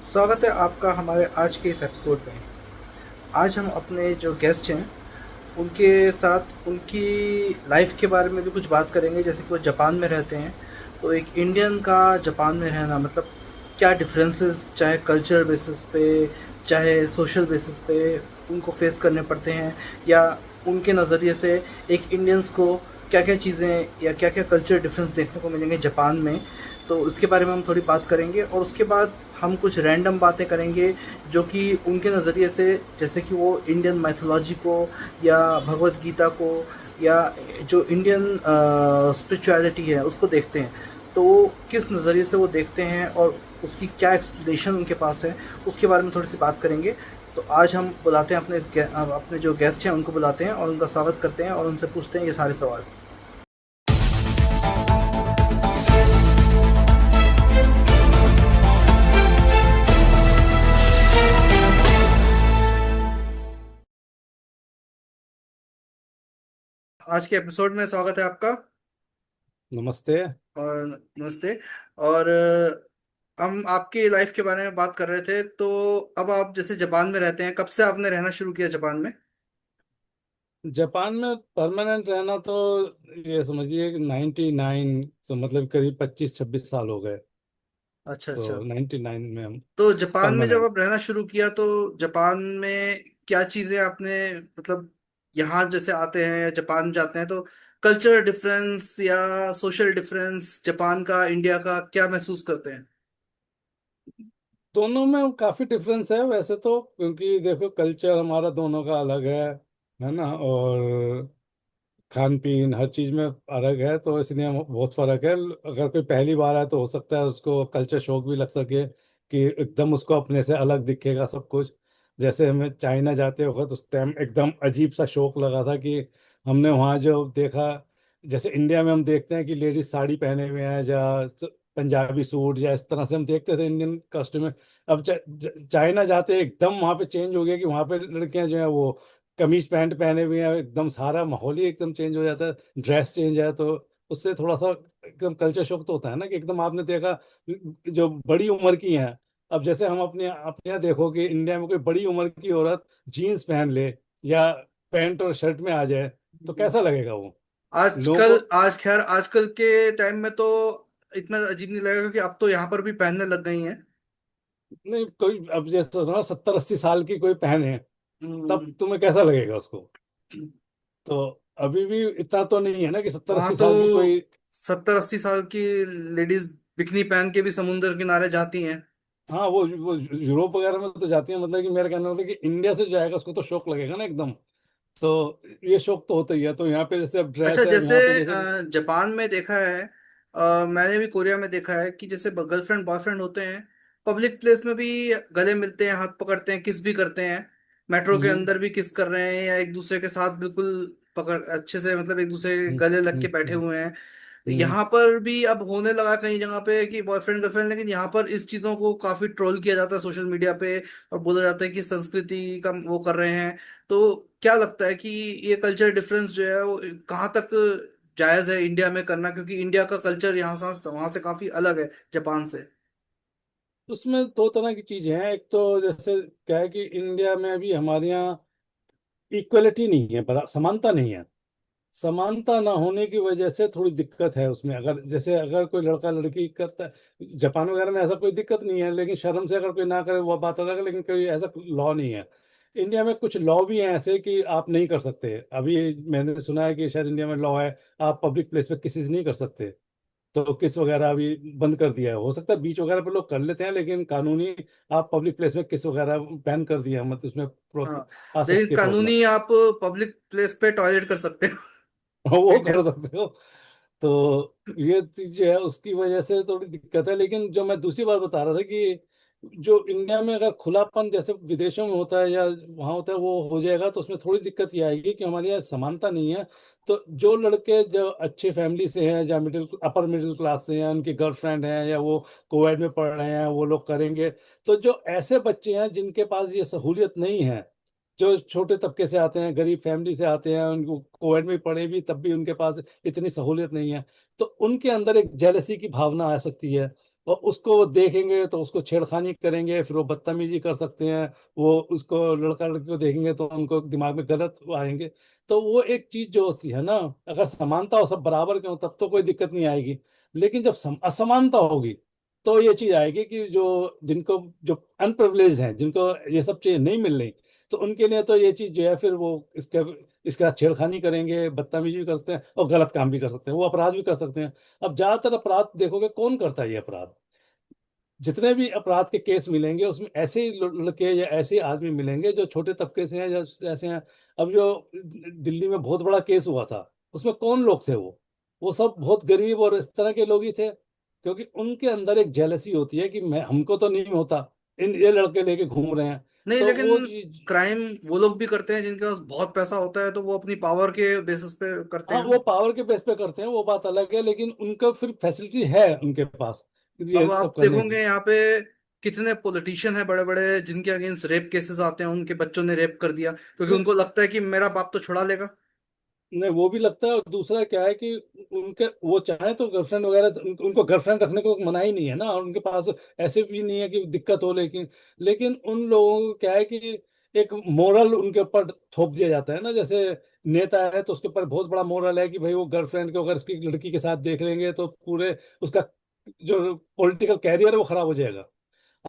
स्वागत है आपका हमारे आज के इस एपिसोड में। आज हम अपने जो गेस्ट हैं उनके साथ उनकी लाइफ के बारे में भी कुछ बात करेंगे। जैसे कि वो जापान में रहते हैं, तो एक इंडियन का जापान में रहना मतलब क्या डिफरेंसेस, चाहे कल्चर बेसिस पे चाहे सोशल बेसिस पे उनको फेस करने पड़ते हैं, या उनके नज़रिए से एक इंडियंस को क्या क्या चीज़ें या क्या क्या कल्चर डिफरेंस देखने को मिलेंगे जापान में। तो उसके बारे में हम थोड़ी बात करेंगे और उसके बाद हम कुछ रैंडम बातें करेंगे जो कि उनके नज़रिए से, जैसे कि वो इंडियन मैथोलॉजी को या भगवत गीता को या जो इंडियन स्पिरिचुअलिटी है उसको देखते हैं, तो वो किस नज़रिए से वो देखते हैं और उसकी क्या एक्सप्लेनेशन उनके पास है, उसके बारे में थोड़ी सी बात करेंगे। तो आज हम बुलाते हैं अपने जो गेस्ट हैं उनको बुलाते हैं और उनका स्वागत करते हैं और उनसे पूछते हैं ये सारे सवाल। आज के एपिसोड में स्वागत है आपका। नमस्ते। और नमस्ते। और हम आपकी लाइफ के बारे में बात कर रहे थे, तो अब आप जैसे जापान में रहते हैं, कब से आपने रहना शुरू किया जापान में? जापान में परमानेंट रहना तो ये समझिए कि 99, तो मतलब करीब 25-26 साल हो गए। अच्छा तो अच्छा। 99 में हम तो जापान में जब परमानेंट। आप रहना शुरू किया तो जापान में क्या चीजें आपने, मतलब यहाँ जैसे आते हैं या जापान जाते हैं तो कल्चर डिफरेंस या सोशल डिफरेंस जापान का इंडिया का क्या महसूस करते हैं? दोनों में काफी डिफरेंस है वैसे तो, क्योंकि देखो कल्चर हमारा दोनों का अलग है ना। और खान पीन हर चीज में अलग है, तो इसलिए बहुत फर्क है। अगर कोई पहली बार आए तो हो सकता है उसको कल्चर शॉक भी लग सके कि एकदम उसको अपने से अलग दिखेगा सब कुछ। जैसे हमें चाइना जाते वक्त उस टाइम एकदम अजीब सा शौक लगा था कि हमने वहाँ जो देखा, जैसे इंडिया में हम देखते हैं कि लेडीज साड़ी पहने हुए हैं या पंजाबी सूट या इस तरह से हम देखते थे इंडियन कस्टम में। अब चाइना जाते एकदम वहाँ पे चेंज हो गया कि वहाँ पे लड़कियां जो है वो कमीज पैंट पहने हुए हैं, एकदम सारा माहौल ही एकदम चेंज हो जाता है, ड्रेस चेंज है। तो उससे थोड़ा सा एकदम कल्चर शॉक तो होता है ना कि एकदम आपने देखा जो बड़ी उम्र की हैं। अब जैसे हम अपने यहाँ देखो कि इंडिया में कोई बड़ी उम्र की औरत जीन्स पहन ले या पैंट और शर्ट में आ जाए तो कैसा लगेगा वो लोगों आजकल को। आज खैर आजकल के टाइम में तो इतना अजीब नहीं लगेगा क्योंकि अब तो यहाँ पर भी पहनने लग गई हैं। नहीं, कोई अब जैसे 70-80 साल की कोई पहने तब हम्म। तुम्हें कैसा लगेगा उसको। तो अभी भी इतना तो नहीं है ना कि सत्तर वहां अस्सी तो साल की कोई। 70-80 साल की लेडीज बिकनी पहन के भी समुंदर किनारे जाती हैं। हाँ, वो यूरोप वगैरह में तो जाती है, मतलब कि मेरा कहना होता है कि इंडिया से जाएगा उसको तो शौक लगेगा ना एकदम। तो ये शौक तो होता ही है। तो यहाँ पे जैसे अब अच्छा, ड्रेस है, जैसे यहाँ पे जैसे। जापान में देखा है, मैंने भी कोरिया में देखा है कि जैसे गर्लफ्रेंड बॉयफ्रेंड होते हैं, पब्लिक प्लेस में भी गले मिलते हैं, हाथ पकड़ते हैं, किस भी करते हैं। मेट्रो के हम्म अंदर भी किस कर रहे हैं या एक दूसरे के साथ बिल्कुल पकड़ अच्छे से, मतलब एक दूसरे के हम्म गले लग के हम्म बैठे हम्म हुए हैं। हम्म। यहाँ पर भी अब होने लगा कई जगह पे कि बॉयफ्रेंड गर्लफ्रेंड, लेकिन यहाँ पर इस चीज़ों को काफ़ी ट्रोल किया जाता है सोशल मीडिया पे और बोला जाता है कि संस्कृति का वो कर रहे हैं। तो क्या लगता है कि ये कल्चर डिफरेंस जो है वो कहाँ तक जायज़ है इंडिया में करना, क्योंकि इंडिया का कल्चर यहाँ से वहाँ से काफ़ी अलग है जापान से। उसमें दो तरह की चीजें हैं। एक तो जैसे क्या है कि इंडिया में अभी हमारे यहाँ इक्वलिटी नहीं है, समानता नहीं है। समानता ना होने की वजह से थोड़ी दिक्कत है उसमें। अगर जैसे अगर कोई लड़का लड़की करता है, जापान वगैरह में ऐसा कोई दिक्कत नहीं है, लेकिन शर्म से अगर कोई ना करे वो बात अलग है, लेकिन कोई ऐसा लॉ नहीं है। इंडिया में कुछ लॉ भी हैं ऐसे कि आप नहीं कर सकते। अभी मैंने सुना है कि शायद इंडिया में लॉ है आप पब्लिक प्लेस पे किसी से नहीं कर सकते। तो किस वगैरह अभी बंद कर दिया है। हो सकता है बीच वगैरह पे लोग कर लेते हैं, लेकिन कानूनी आप पब्लिक प्लेस में किस वगैरह बैन कर दिया है, मतलब उसमें हाँ, आ लेकिन सकती है प्रॉब्लम। कानूनी आप पब्लिक प्लेस पे टॉयलेट कर सकते हो। वो इंडिया। कर सकते हो। तो ये चीज जो है उसकी वजह से थोड़ी दिक्कत है। लेकिन जो मैं दूसरी बात बता रहा था कि जो इंडिया में अगर खुलापन जैसे विदेशों में होता है या वहाँ होता है वो हो जाएगा, तो उसमें थोड़ी दिक्कत ये आएगी कि हमारे यहाँ समानता नहीं है। तो जो लड़के जो अच्छे फैमिली से हैं या अपर मिडिल क्लास से हैं, उनकी गर्लफ्रेंड हैं या वो कोविड में पढ़ रहे हैं, वो लोग करेंगे। तो जो ऐसे बच्चे हैं जिनके पास ये सहूलियत नहीं है, जो छोटे तबके से आते हैं, गरीब फैमिली से आते हैं, उनको कोविड में पढ़े भी तब भी उनके पास इतनी सहूलियत नहीं है, तो उनके अंदर एक जेलसी की भावना आ सकती है। और उसको वो देखेंगे तो उसको छेड़खानी करेंगे, फिर वो बदतमीजी कर सकते हैं। वो उसको लड़का लड़की को देखेंगे तो उनको दिमाग में गलत आएंगे। तो वो एक चीज जो होती है ना, अगर समानता हो, सब बराबर के हो, तब तो कोई दिक्कत नहीं आएगी। लेकिन जब असमानता होगी तो ये चीज आएगी कि जो अनप्रिविलेज्ड हैं, जिनको ये सब चीजें नहीं मिल रही, तो उनके लिए तो ये चीज जो है, फिर वो इसके साथ छेड़खानी करेंगे, बदतमीजी भी करते हैं और गलत काम भी कर सकते हैं, वो अपराध भी कर सकते हैं। अब ज्यादातर अपराध देखोगे कौन करता है ये अपराध? जितने भी अपराध के केस मिलेंगे उसमें ऐसे ही लड़के या ऐसे ही आदमी मिलेंगे जो छोटे तबके से हैं या ऐसे हैं। अब जो दिल्ली में बहुत बड़ा केस हुआ था, उसमें कौन लोग थे? वो सब बहुत गरीब और इस तरह के लोग ही थे, क्योंकि उनके अंदर एक जेलसी होती है कि मैं, हमको तो नहीं होता, इन ये लड़के लेके घूम रहे हैं। नहीं, तो लेकिन वो चीज, क्राइम वो लोग भी करते हैं जिनके पास बहुत पैसा होता है, तो वो अपनी पावर के बेसिस पे करते हाँ हैं वो ना। पावर के बेस पे करते हैं, वो बात अलग है, लेकिन उनका फिर फैसिलिटी है उनके पास ये अब सब आप करने देखोगे की। यहाँ पे कितने पॉलिटिशियन हैं बड़े बड़े जिनके अगेंस्ट रेप केसेस आते हैं, उनके बच्चों ने रेप कर दिया क्योंकि नहीं उनको लगता है कि मेरा बाप तो छुड़ा लेगा। नहीं, वो भी लगता है। और दूसरा क्या है कि उनके वो चाहे तो गर्लफ्रेंड वगैरह, उनको गर्लफ्रेंड रखने को मना ही नहीं है ना, और उनके पास ऐसे भी नहीं है कि दिक्कत हो। लेकिन लेकिन उन लोगों को क्या है कि एक मोरल उनके ऊपर थोप दिया जाता है ना। जैसे नेता है तो उसके ऊपर बहुत बड़ा मोरल है कि भाई वो गर्लफ्रेंड को अगर उसकी लड़की के साथ देख लेंगे तो पूरे उसका जो पॉलिटिकल कैरियर है वो खराब हो जाएगा।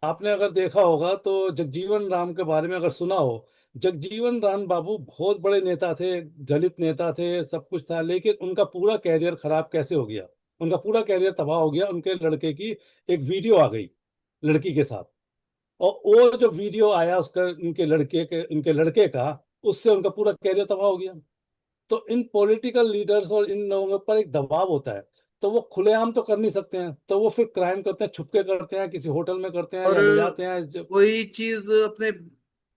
आपने अगर देखा होगा तो जगजीवन राम के बारे में अगर सुना हो, जगजीवन राम बाबू बहुत बड़े नेता थे, दलित नेता थे, सब कुछ था, लेकिन उनका पूरा कैरियर खराब कैसे हो गया? उनका पूरा कैरियर तबाह हो गया। उनके लड़के की एक वीडियो आ गई लड़की के साथ, और वो जो वीडियो आया उसका, उनके लड़के का, उससे उनका पूरा कैरियर तबाह हो गया। तो इन पॉलिटिकल लीडर्स और इन लोगों पर एक दबाव होता है, तो वो खुलेआम तो कर नहीं सकते हैं, तो वो फिर क्राइम करते हैं, छुपके करते हैं, किसी होटल में करते हैं और या ले जाते हैं जब। वही चीज अपने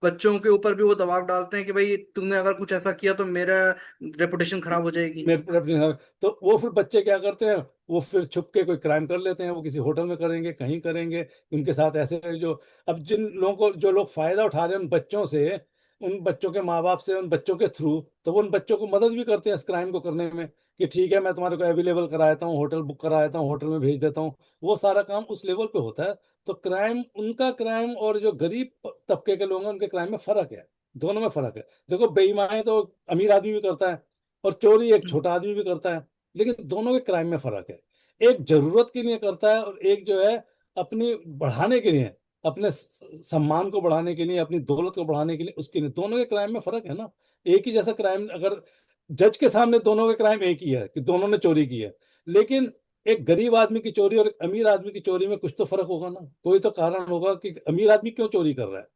बच्चों के ऊपर भी वो दबाव डालते हैं कि भाई तुमने अगर कुछ ऐसा किया तो मेरा रेपुटेशन खराब हो जाएगी। मेरे पर अपने, तो वो फिर बच्चे क्या करते हैं, वो फिर छुप के कोई क्राइम कर लेते हैं, वो किसी होटल में करेंगे, कहीं करेंगे। उनके साथ ऐसे जो, अब जिन लोगों को, जो लोग फायदा उठा रहे हैं उन बच्चों से, उन बच्चों के माँ बाप से, उन बच्चों के थ्रू, तो वो उन बच्चों को मदद भी करते हैं इस क्राइम को करने में, कि ठीक है मैं तुम्हारे को अवेलेबल करा देता हूँ, होटल बुक करा देता हूँ, होटल में भेज देता हूँ। वो सारा काम उस लेवल पे होता है। तो क्राइम, उनका क्राइम और जो गरीब तबके के लोग हैं उनके क्राइम में फर्क है। दोनों में फर्क है। देखो बेईमानी तो अमीर आदमी भी करता है, और चोरी एक छोटा आदमी भी करता है, लेकिन दोनों के क्राइम में फर्क है। एक जरूरत के लिए करता है और एक जो है अपनी बढ़ाने के लिए, अपने सम्मान को बढ़ाने के लिए, अपनी दौलत को बढ़ाने के लिए, उसके लिए। दोनों के क्राइम में फर्क है ना। एक ही जैसा क्राइम, अगर जज के सामने दोनों के क्राइम एक ही है कि दोनों ने चोरी की है, लेकिन एक गरीब आदमी की चोरी और एक अमीर आदमी की चोरी में कुछ तो फर्क होगा ना। कोई तो कारण होगा कि अमीर आदमी क्यों चोरी कर रहा है।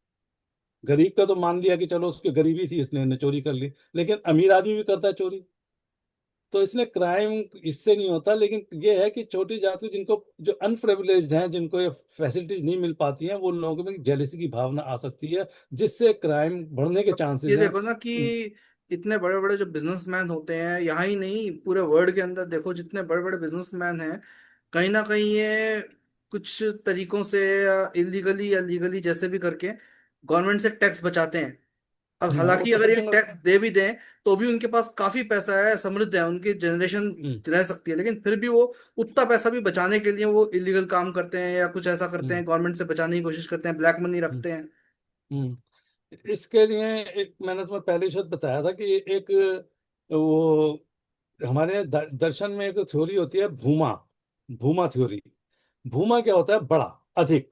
गरीब का तो मान लिया कि चलो उसकी गरीबी थी इसलिए ने चोरी कर ली, लेकिन अमीर आदमी भी करता है चोरी। तो इसलिए क्राइम इससे नहीं होता। लेकिन ये है कि छोटी जाति, जिनको, जो अनप्रिविलेज्ड हैं, जिनको ये फैसिलिटीज नहीं मिल पाती हैं, वो लोगों में जेलिसी की भावना आ सकती है, जिससे क्राइम बढ़ने के अब ये चांसेस हैं। देखो ना कि इतने बड़े बड़े जो बिजनेसमैन होते हैं, यहाँ ही नहीं पूरे वर्ल्ड के अंदर देखो, जितने बड़े बड़े बिजनेसमैन हैं, कहीं ना कहीं ये कुछ तरीकों से इलीगली या लीगली जैसे भी करके गवर्नमेंट से टैक्स बचाते हैं। अब वो हालांकि तो अगर सब ये जगह। टैक्स दे भी दें तो भी उनके पास काफी पैसा है, समृद्ध है, उनकी जनरेशन हम्म। रह सकती है, लेकिन फिर भी वो उतना पैसा भी बचाने के लिए वो इलीगल काम करते हैं या कुछ ऐसा करते हम्म। हैं, गवर्नमेंट से बचाने की कोशिश करते हैं, ब्लैक मनी हम्म। रखते हैं। हम्म। इसके लिए एक, मैंने तुम्हें पहले ही शायद बताया था कि एक, वो हमारे दर्शन में एक थ्योरी होती है, भूमा, भूमा थ्योरी। भूमा क्या होता है? बड़ा, अधिक।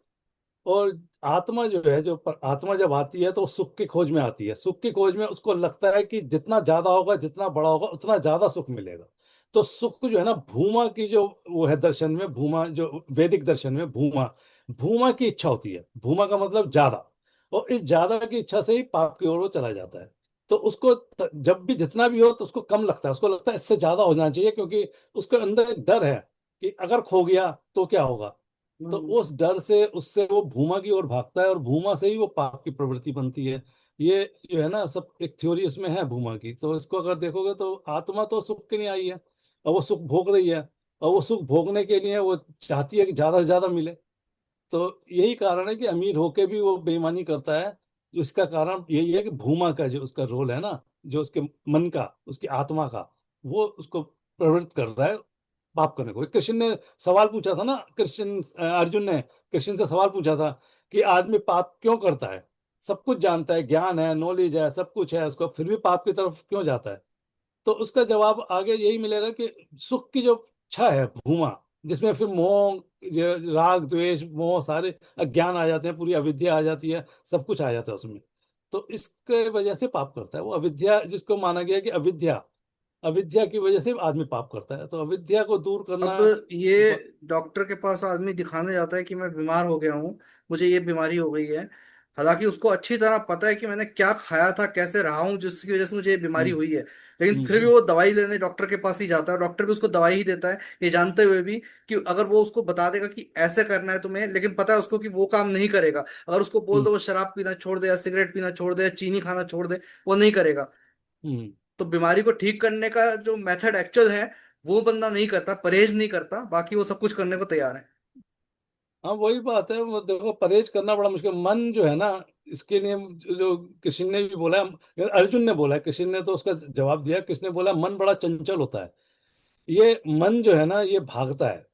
और आत्मा जो है, आत्मा जब आती है तो वो सुख की खोज में आती है। सुख की खोज में उसको लगता है कि जितना ज्यादा होगा, जितना बड़ा होगा, उतना ज्यादा सुख मिलेगा। तो सुख जो है ना, भूमा की जो वो है दर्शन में, भूमा जो वैदिक दर्शन में, भूमा, भूमा की इच्छा होती है। भूमा का मतलब ज्यादा। और इस ज्यादा की इच्छा से ही पाप की ओर वो चला जाता है। तो उसको जब भी जितना भी हो तो उसको कम लगता है, उसको लगता है इससे ज्यादा हो जाना चाहिए, क्योंकि उसके अंदर एक डर है कि अगर खो गया तो क्या होगा। तो हम्म। उस डर से, उससे वो भूमा की ओर भागता है, और भूमा से ही वो पाप की प्रवृत्ति बनती है। ये जो है ना, सब एक थ्योरी उसमें है भूमा की। तो इसको अगर देखोगे तो आत्मा तो सुख के लिए आई है, और वो सुख भोग रही है, और वो सुख भोगने के लिए वो चाहती है कि ज्यादा से ज्यादा मिले। तो यही कारण है कि अमीर होके भी वो बेईमानी करता है। जो इसका कारण यही है कि भूमा का जो उसका रोल है ना, जो उसके मन का, उसकी आत्मा का, वो उसको प्रवृत्त कर रहा है पाप करने को। कृष्ण ने सवाल पूछा था ना, अर्जुन ने कृष्ण से सवाल पूछा था कि आदमी पाप क्यों करता है, सब कुछ जानता है, ज्ञान है, नॉलेज है, सब कुछ है उसको, फिर भी पाप की तरफ क्यों जाता है। तो उसका जवाब आगे यही मिलेगा कि सुख की जो इच्छा है भूमा, जिसमें फिर मोह, राग द्वेष मोह, सारे अज्ञान आ जाते हैं, पूरी अविद्या आ जाती है, सब कुछ आ जाता है उसमें। तो इसके वजह से पाप करता है वो, अविद्या जिसको माना गया कि अविद्या, अविद्या की वजह से आदमी पाप करता है, तो अविद्या को दूर करना। अब ये डॉक्टर के पास आदमी दिखाने जाता है कि मैं बीमार हो गया हूँ, मुझे ये बीमारी हो गई है। हालांकि उसको अच्छी तरह पता है कि मैंने क्या खाया था, कैसे रहा हूँ, जिसकी वजह से मुझे ये बीमारी हम्म हुई है। लेकिन हम्म फिर भी हम्म वो दवाई लेने डॉक्टर के पास ही जाता है, डॉक्टर भी उसको दवाई ही देता है, ये जानते हुए भी कि अगर वो उसको बता देगा कि ऐसे करना है तुम्हें, लेकिन पता है उसको कि वो काम नहीं करेगा। अगर उसको बोल हम्म दो वो शराब पीना छोड़ दे या सिगरेट पीना छोड़ दे या चीनी खाना छोड़ दे, वो नहीं करेगा। हम्म। तो बीमारी को ठीक करने का जो मेथड एक्चुअल है वो बंदा नहीं करता, परहेज नहीं करता, बाकी वो सब कुछ करने को तैयार है। हाँ वही बात है, वो देखो परहेज करना बड़ा मुश्किल, मन जो है ना, इसके लिए जो कृष्ण ने भी बोला, अर्जुन ने बोला, कृष्ण ने तो उसका जवाब दिया, कृष्ण ने बोला मन बड़ा चंचल होता है, ये मन जो है ना ये भागता है।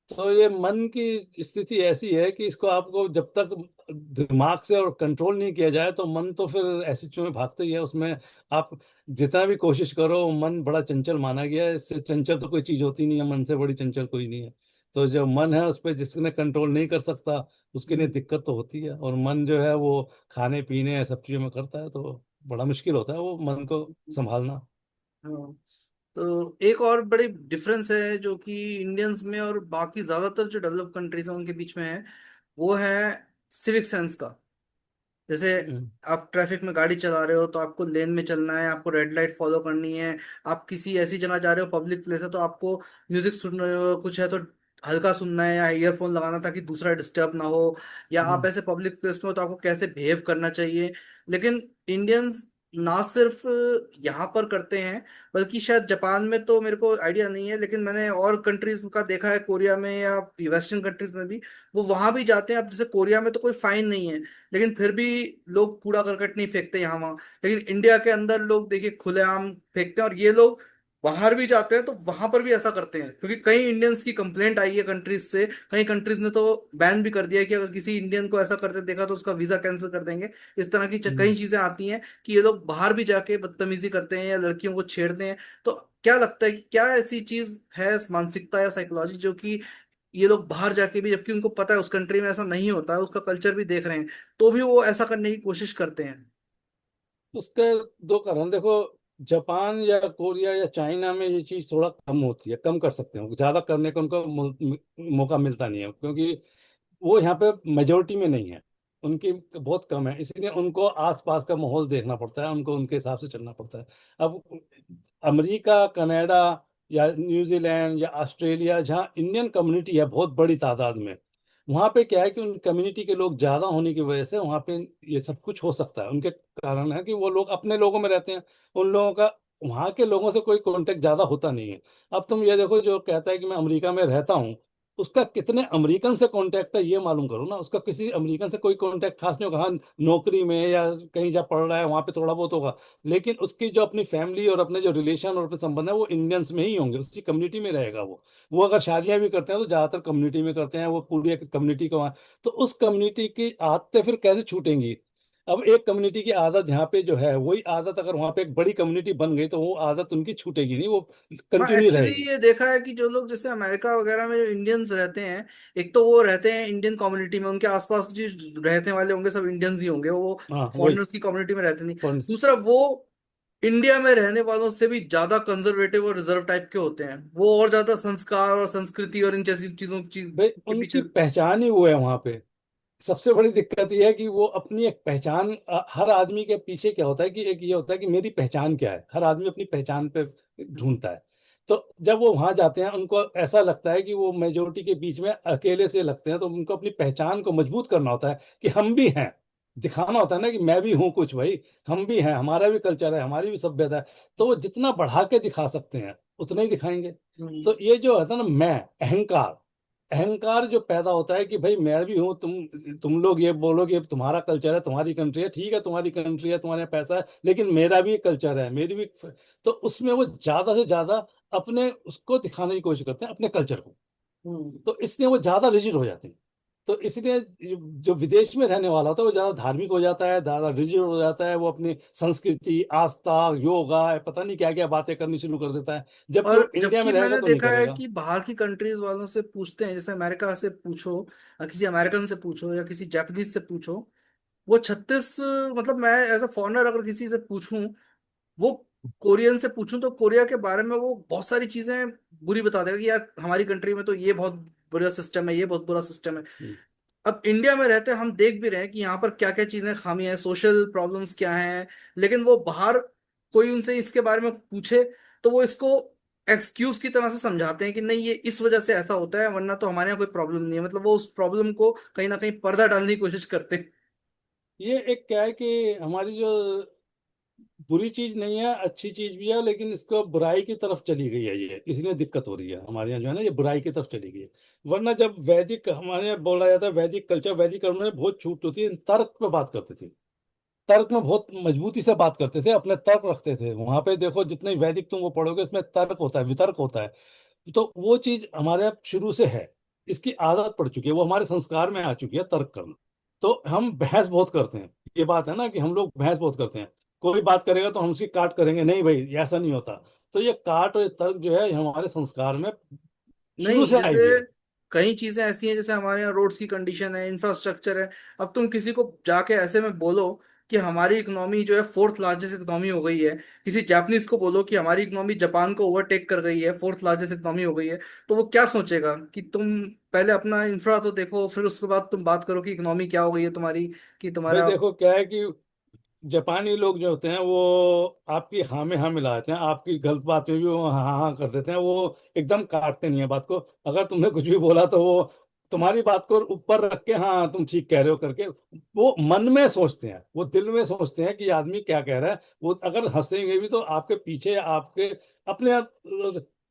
तो ये मन की स्थिति ऐसी है कि इसको आपको जब तक दिमाग से और कंट्रोल नहीं किया जाए, तो मन तो फिर ऐसी चीजों में भागता ही है उसमें। आप जितना भी कोशिश करो, मन बड़ा चंचल माना गया है, इससे चंचल तो कोई चीज होती नहीं है, मन से बड़ी चंचल कोई नहीं है। तो जो मन है उस पर जिसने कंट्रोल नहीं कर सकता, उसके लिए हम्म, दिक्कत तो होती है। और मन जो है वो खाने पीने सब चीजों में करता है, तो बड़ा मुश्किल होता है वो मन को संभालना। हाँ। तो एक और बड़ी डिफरेंस है जो कि इंडियंस में और बाकी ज्यादातर जो डेवलप कंट्रीज हैं उनके बीच में है, वो है सिविक सेंस का। जैसे हम्म आप ट्रैफिक में गाड़ी चला रहे हो तो आपको लेन में चलना है, आपको रेड लाइट फॉलो करनी है। आप किसी ऐसी जगह जा रहे हो, पब्लिक प्लेस है, तो आपको म्यूजिक सुन रहे हो, कुछ है तो हल्का सुनना है या ईयरफोन लगाना ताकि दूसरा डिस्टर्ब ना हो। या आप हम्म ऐसे पब्लिक प्लेस में हो तो आपको कैसे बिहेव करना चाहिए। लेकिन इंडियंस ना सिर्फ यहाँ पर करते हैं, बल्कि शायद जापान में तो मेरे को आइडिया नहीं है, लेकिन मैंने और कंट्रीज का देखा है, कोरिया में या वेस्टर्न कंट्रीज में भी, वो वहां भी जाते हैं। अब जैसे कोरिया में तो कोई फाइन नहीं है, लेकिन फिर भी लोग कूड़ा करकट नहीं फेंकते यहाँ वहाँ। लेकिन इंडिया के अंदर लोग देखिए खुलेआम फेंकते हैं, और ये लोग बाहर भी जाते हैं तो वहां पर भी ऐसा करते हैं, क्योंकि कई इंडियंस की कंप्लेंट आई है कंट्रीज से। कई कंट्रीज ने तो बैन भी कर दिया है कि अगर किसी इंडियन को ऐसा करते देखा तो उसका वीजा कैंसिल कर देंगे। इस तरह की हम्म। कई चीजें आती हैं कि ये लोग बाहर भी जाके बदतमीजी करते हैं या लड़कियों को छेड़ते हैं। तो क्या लगता है कि क्या ऐसी चीज है, मानसिकता या साइकोलॉजी, जो कि ये लोग बाहर जाके भी, जबकि उनको पता है उस कंट्री में ऐसा नहीं होता है, उसका कल्चर भी देख रहे हैं, तो भी वो ऐसा करने की कोशिश करते हैं? उसके दो कारण देखो, जापान या कोरिया या चाइना में ये चीज थोड़ा कम होती है, कम कर सकते हैं, ज्यादा करने का उनको मौका मिलता नहीं है, क्योंकि वो यहाँ पे मेजोरिटी में नहीं है, उनकी बहुत कम है, इसलिए उनको आसपास का माहौल देखना पड़ता है, उनको उनके हिसाब से चलना पड़ता है। अब अमेरिका, कनाडा या न्यूजीलैंड या ऑस्ट्रेलिया, जहाँ इंडियन कम्युनिटी है बहुत बड़ी तादाद में, वहाँ पे क्या है कि उन कम्युनिटी के लोग ज़्यादा होने की वजह से वहाँ पे ये सब कुछ हो सकता है। उनके कारण है कि वो लोग अपने लोगों में रहते हैं, उन लोगों का वहाँ के लोगों से कोई कांटेक्ट ज़्यादा होता नहीं है। अब तुम ये देखो, जो कहता है कि मैं अमेरिका में रहता हूँ, उसका कितने अमेरिकन से कांटेक्ट है ये मालूम करो ना। उसका किसी अमेरिकन से कोई कांटेक्ट खास नहीं होगा, हाँ नौकरी में या कहीं जा पढ़ रहा है वहाँ पे थोड़ा बहुत होगा, लेकिन उसकी जो अपनी फैमिली और अपने जो रिलेशन और अपने संबंध है वो इंडियंस में ही होंगे, उसी कम्युनिटी में रहेगा वो अगर शादियां भी करते हैं तो ज्यादातर कम्युनिटी में करते हैं, वो पूरी कम्युनिटी को वहाँ। तो उस कम्युनिटी की आदतें फिर कैसे छूटेंगी। अब एक कम्युनिटी की आदत यहाँ पे जो है, वही आदत अगर वहाँ पे एक बड़ी कम्युनिटी बन गई तो वो आदत उनकी छूटेगी नहीं, वो हाँ, कंटिन्यू एक्चुअली रहेगी। ये देखा है कि जो लोग जैसे अमेरिका वगैरह में जो इंडियंस रहते हैं, एक तो वो रहते हैं इंडियन कम्युनिटी में, उनके आसपास जो रहने वाले होंगे सब इंडियंस ही होंगे, वो हाँ वही। फॉरेनर्स की कम्युनिटी में रहते नहीं। कौन। दूसरा, वो इंडिया में रहने वालों से भी ज्यादा कंजर्वेटिव और रिजर्व टाइप के होते हैं, वो और ज्यादा संस्कार और संस्कृति और इन जैसी चीज भाई के पीछे। उनकी पहचान ही वो है वहाँ पे। सबसे बड़ी दिक्कत यह है कि वो अपनी एक पहचान, हर आदमी के पीछे क्या होता है कि एक ये होता है कि मेरी पहचान क्या है, हर आदमी अपनी पहचान पे ढूंढता है। तो जब वो वहां जाते हैं उनको ऐसा लगता है कि वो मेजोरिटी के बीच में अकेले से लगते हैं, तो उनको अपनी पहचान को मजबूत करना होता है कि हम भी हैं, दिखाना होता है ना कि मैं भी हूँ कुछ भाई, हम भी हैं, हमारा भी कल्चर है, हमारी भी सभ्यता है। तो वो जितना बढ़ा के दिखा सकते हैं उतना ही दिखाएंगे। हम्म। तो ये जो होता है ना, मैं, अहंकार, अहंकार जो पैदा होता है कि भाई मैं भी हूँ, तुम लोग ये बोलोगे तुम्हारा कल्चर है, तुम्हारी कंट्री है, ठीक है तुम्हारी कंट्री है, तुम्हारे यहाँ पैसा है, लेकिन मेरा भी कल्चर है, मेरी भी। तो उसमें वो ज्यादा से ज्यादा अपने उसको दिखाने की कोशिश करते हैं, अपने कल्चर को। हम्म। तो इसलिए वो ज्यादा रिजिड हो जाते हैं। तो इसलिए जो विदेश में रहने वाला होता है वो ज्यादा धार्मिक हो जाता है, ज्यादा रिजिड हो जाता है, वो अपनी संस्कृति, आस्था, योगा, पता नहीं क्या क्या बातें करनी शुरू कर देता है, जबकि और वो इंडिया में जबकि रहेगा मैंने तो नहीं देखा है करेगा। कि बाहर की कंट्रीज वालों से पूछते हैं, जैसे अमेरिका से पूछो, या किसी अमेरिकन से पूछो, या किसी जापानीज से पूछो, वो 36, मतलब मैं एज अ फॉरेनर अगर किसी से पूछूं, वो कोरियन से पूछूं, तो कोरिया के बारे में वो बहुत सारी चीजें बुरी बता देगा कि यार हमारी कंट्री में तो ये बहुत बुरा सिस्टम है, ये बहुत बुरा सिस्टम है। हम्म। अब इंडिया में रहते हम देख भी रहे हैं कि यहाँ पर क्या क्या चीजें खामियां हैं, सोशल प्रॉब्लम्स क्या हैं। लेकिन वो बाहर कोई उनसे इसके बारे में पूछे तो वो इसको एक्सक्यूज की तरह से समझाते हैं कि नहीं, ये इस वजह से ऐसा होता है, वरना तो हमारे यहाँ कोई प्रॉब्लम नहीं है। मतलब वो उस प्रॉब्लम को कहीं ना कहीं पर्दा डालने की कोशिश करते हैं। ये एक क्या है कि हमारी जो बुरी चीज नहीं है, अच्छी चीज भी है, लेकिन इसको बुराई की तरफ चली गई है, ये इसलिए दिक्कत हो रही है हमारे यहाँ जो है ना, ये बुराई की तरफ चली गई है। वरना जब वैदिक हमारे यहाँ बोला जाता है, वैदिक कल्चर, वैदिक कर्म में बहुत छूट होती है, तर्क पे बात करते थे, तर्क में बहुत मजबूती से बात करते थे, अपने तर्क रखते थे। वहां पे देखो जितने वैदिक तुम वो पढ़ोगे उसमें तर्क होता है, वितर्क होता है। तो वो चीज हमारे यहाँ शुरू से है, इसकी आदत पड़ चुकी है, वो हमारे संस्कार में आ चुकी है तर्क करना। तो हम बहस बहुत करते हैं, ये बात है ना कि हम लोग बहस बहुत करते हैं। कोई बात करेगा तो हम उसकी काट करेंगे, नहीं भाई ऐसा नहीं होता। तो ये काट और ये तर्क जो है ये हमारे संस्कार में शुरू नहीं, से आई जैसे हुई है। कई चीजें ऐसी हैं, जैसे हमारे यहाँ रोड्स की कंडीशन है, इंफ्रास्ट्रक्चर है। अब तुम किसी को जाके ऐसे में बोलो कि हमारी इकोनॉमी जो है फोर्थ लार्जेस्ट इकोनॉमी हो गई है, किसी जापानीज को बोलो कि हमारी इकोनॉमी जापान को ओवरटेक कर गई है, फोर्थ लार्जेस्ट इकोनॉमी हो गई है, तो वो क्या सोचेगा कि तुम पहले अपना इंफ्रा तो देखो, फिर उसके बाद तुम बात करो कि इकोनॉमी क्या हो गई है तुम्हारी, कि भाई तुम्हारा। देखो क्या है कि जापानी लोग जो होते हैं वो आपकी हाँ में हाँ मिला देते हैं, आपकी गलत बात में भी वो हाँ हाँ हाँ कर देते हैं, वो एकदम काटते नहीं है बात को। अगर तुमने कुछ भी बोला तो वो तुम्हारी बात को ऊपर रख के हाँ तुम ठीक कह रहे हो करके, वो मन में सोचते हैं, वो दिल में सोचते हैं कि ये आदमी क्या कह रहा है। वो अगर हंसेंगे भी तो आपके पीछे, आपके अपने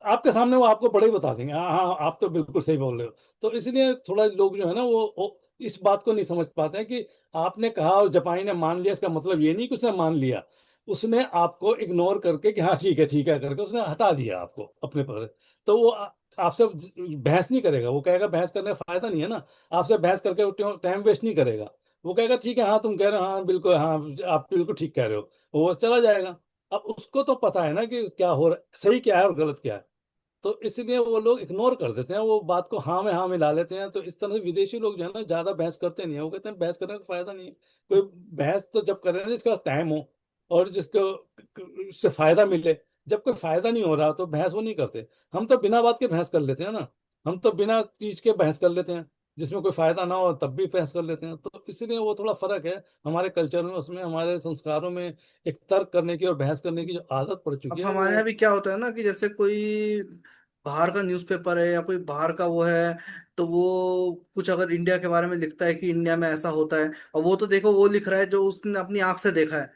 आपके सामने वो आपको बड़े ही बता देंगे, हाँ हाँ आप तो बिल्कुल सही बोल रहे हो। तो इसलिए थोड़ा लोग जो है ना वो इस बात को नहीं समझ पाते हैं कि आपने कहा और जापानी ने मान लिया, इसका मतलब ये नहीं कि उसने मान लिया, उसने आपको इग्नोर करके कि हाँ ठीक है करके उसने हटा दिया आपको अपने पर। तो वो आपसे बहस नहीं करेगा, वो कहेगा बहस करने का फायदा नहीं है ना, आपसे बहस करके वो टाइम वेस्ट नहीं करेगा। वो कहेगा ठीक है हाँ तुम कह रहे हो, हाँ बिल्कुल, हाँ आप बिल्कुल ठीक कह रहे हो, वो चला जाएगा। अब उसको तो पता है ना कि क्या हो रहा है, सही क्या है और गलत क्या है। तो इसलिए वो लोग इग्नोर कर देते हैं, वो बात को हाँ में हाँ मिला लेते हैं। तो इस तरह से विदेशी लोग जो है ना ज्यादा बहस करते नहीं है, वो कहते हैं बहस करने का फायदा नहीं है। कोई बहस तो जब कर रहे हैं जिसका टाइम हो और जिसको उससे फायदा मिले। जब कोई फायदा नहीं हो रहा तो बहस वो नहीं करते। हम तो बिना बात के बहस कर लेते हैं ना, हम तो बिना चीज के बहस कर लेते हैं, जिसमें कोई फायदा ना हो तब भी बहस कर लेते हैं। तो इसलिए वो थोड़ा फर्क है हमारे कल्चर में, उसमें हमारे संस्कारों में एक तर्क करने की और बहस करने की जो आदत पड़ चुकी अब है हमारे वो। यहाँ भी क्या होता है ना कि जैसे कोई बाहर का न्यूज़पेपर है या कोई बाहर का वो है, तो वो कुछ अगर इंडिया के बारे में लिखता है कि इंडिया में ऐसा होता है, और वो तो देखो वो लिख रहा है जो उसने अपनी आंख से देखा है।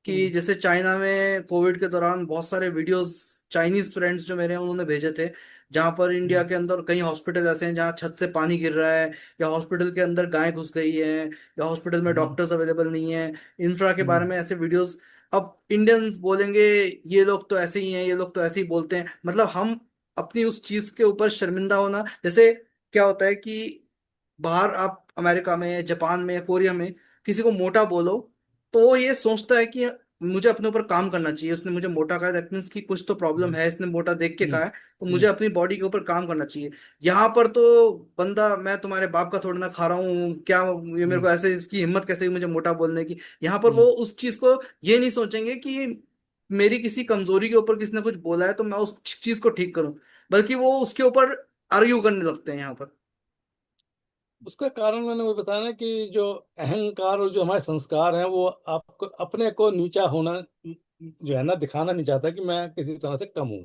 कि हम्म। जैसे चाइना में कोविड के दौरान बहुत सारे वीडियोस चाइनीज फ्रेंड्स जो मेरे हैं उन्होंने भेजे थे, जहां पर इंडिया हम्म। के अंदर कई हॉस्पिटल ऐसे हैं जहां छत से पानी गिर रहा है, या हॉस्पिटल के अंदर गाय घुस गई है, या हॉस्पिटल में हम्म। डॉक्टर्स अवेलेबल नहीं है, इंफ्रा के बारे हम्म। में ऐसे वीडियोस। अब इंडियंस बोलेंगे ये लोग तो ऐसे ही हैं, ये लोग तो ऐसे ही बोलते हैं, मतलब हम अपनी उस चीज के ऊपर शर्मिंदा होना। जैसे क्या होता है कि बाहर आप अमेरिका में, जापान में, कोरिया में किसी को मोटा बोलो, तो वो ये सोचता है कि मुझे अपने ऊपर काम करना चाहिए, उसने मुझे मोटा कहा, दैट मीन्स कि कुछ तो प्रॉब्लम हम्म। है, इसने मोटा देख के हम्म। कहा है, तो मुझे हम्म। अपनी बॉडी के ऊपर काम करना चाहिए। यहाँ पर तो बंदा, मैं तुम्हारे बाप का थोड़ा ना खा रहा हूँ क्या, ये मेरे हम्म। को ऐसे, इसकी हिम्मत कैसे हुई मुझे मोटा बोलने की। यहाँ पर वो हम्म। उस चीज को ये नहीं सोचेंगे कि मेरी किसी कमजोरी के ऊपर किसी ने कुछ बोला है तो मैं उस चीज को ठीक करूं, बल्कि वो उसके ऊपर आर्ग्यू करने लगते हैं यहाँ पर। उसका कारण मैंने वो बताया ना कि जो अहंकार और जो हमारे संस्कार हैं वो आपको अपने को नीचा होना जो है ना दिखाना नहीं चाहता कि मैं किसी तरह से कम हूँ।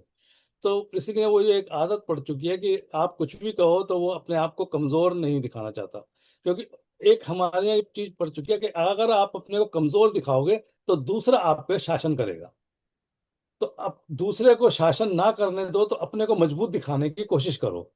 तो इसलिए वो ये एक आदत पड़ चुकी है कि आप कुछ भी कहो तो वो अपने आप को कमजोर नहीं दिखाना चाहता। क्योंकि एक हमारे यहाँ एक चीज पड़ चुकी है कि अगर आप अपने को कमजोर दिखाओगे तो दूसरा आप पे शासन करेगा। तो आप दूसरे को शासन ना करने दो तो अपने को मजबूत दिखाने की कोशिश करो।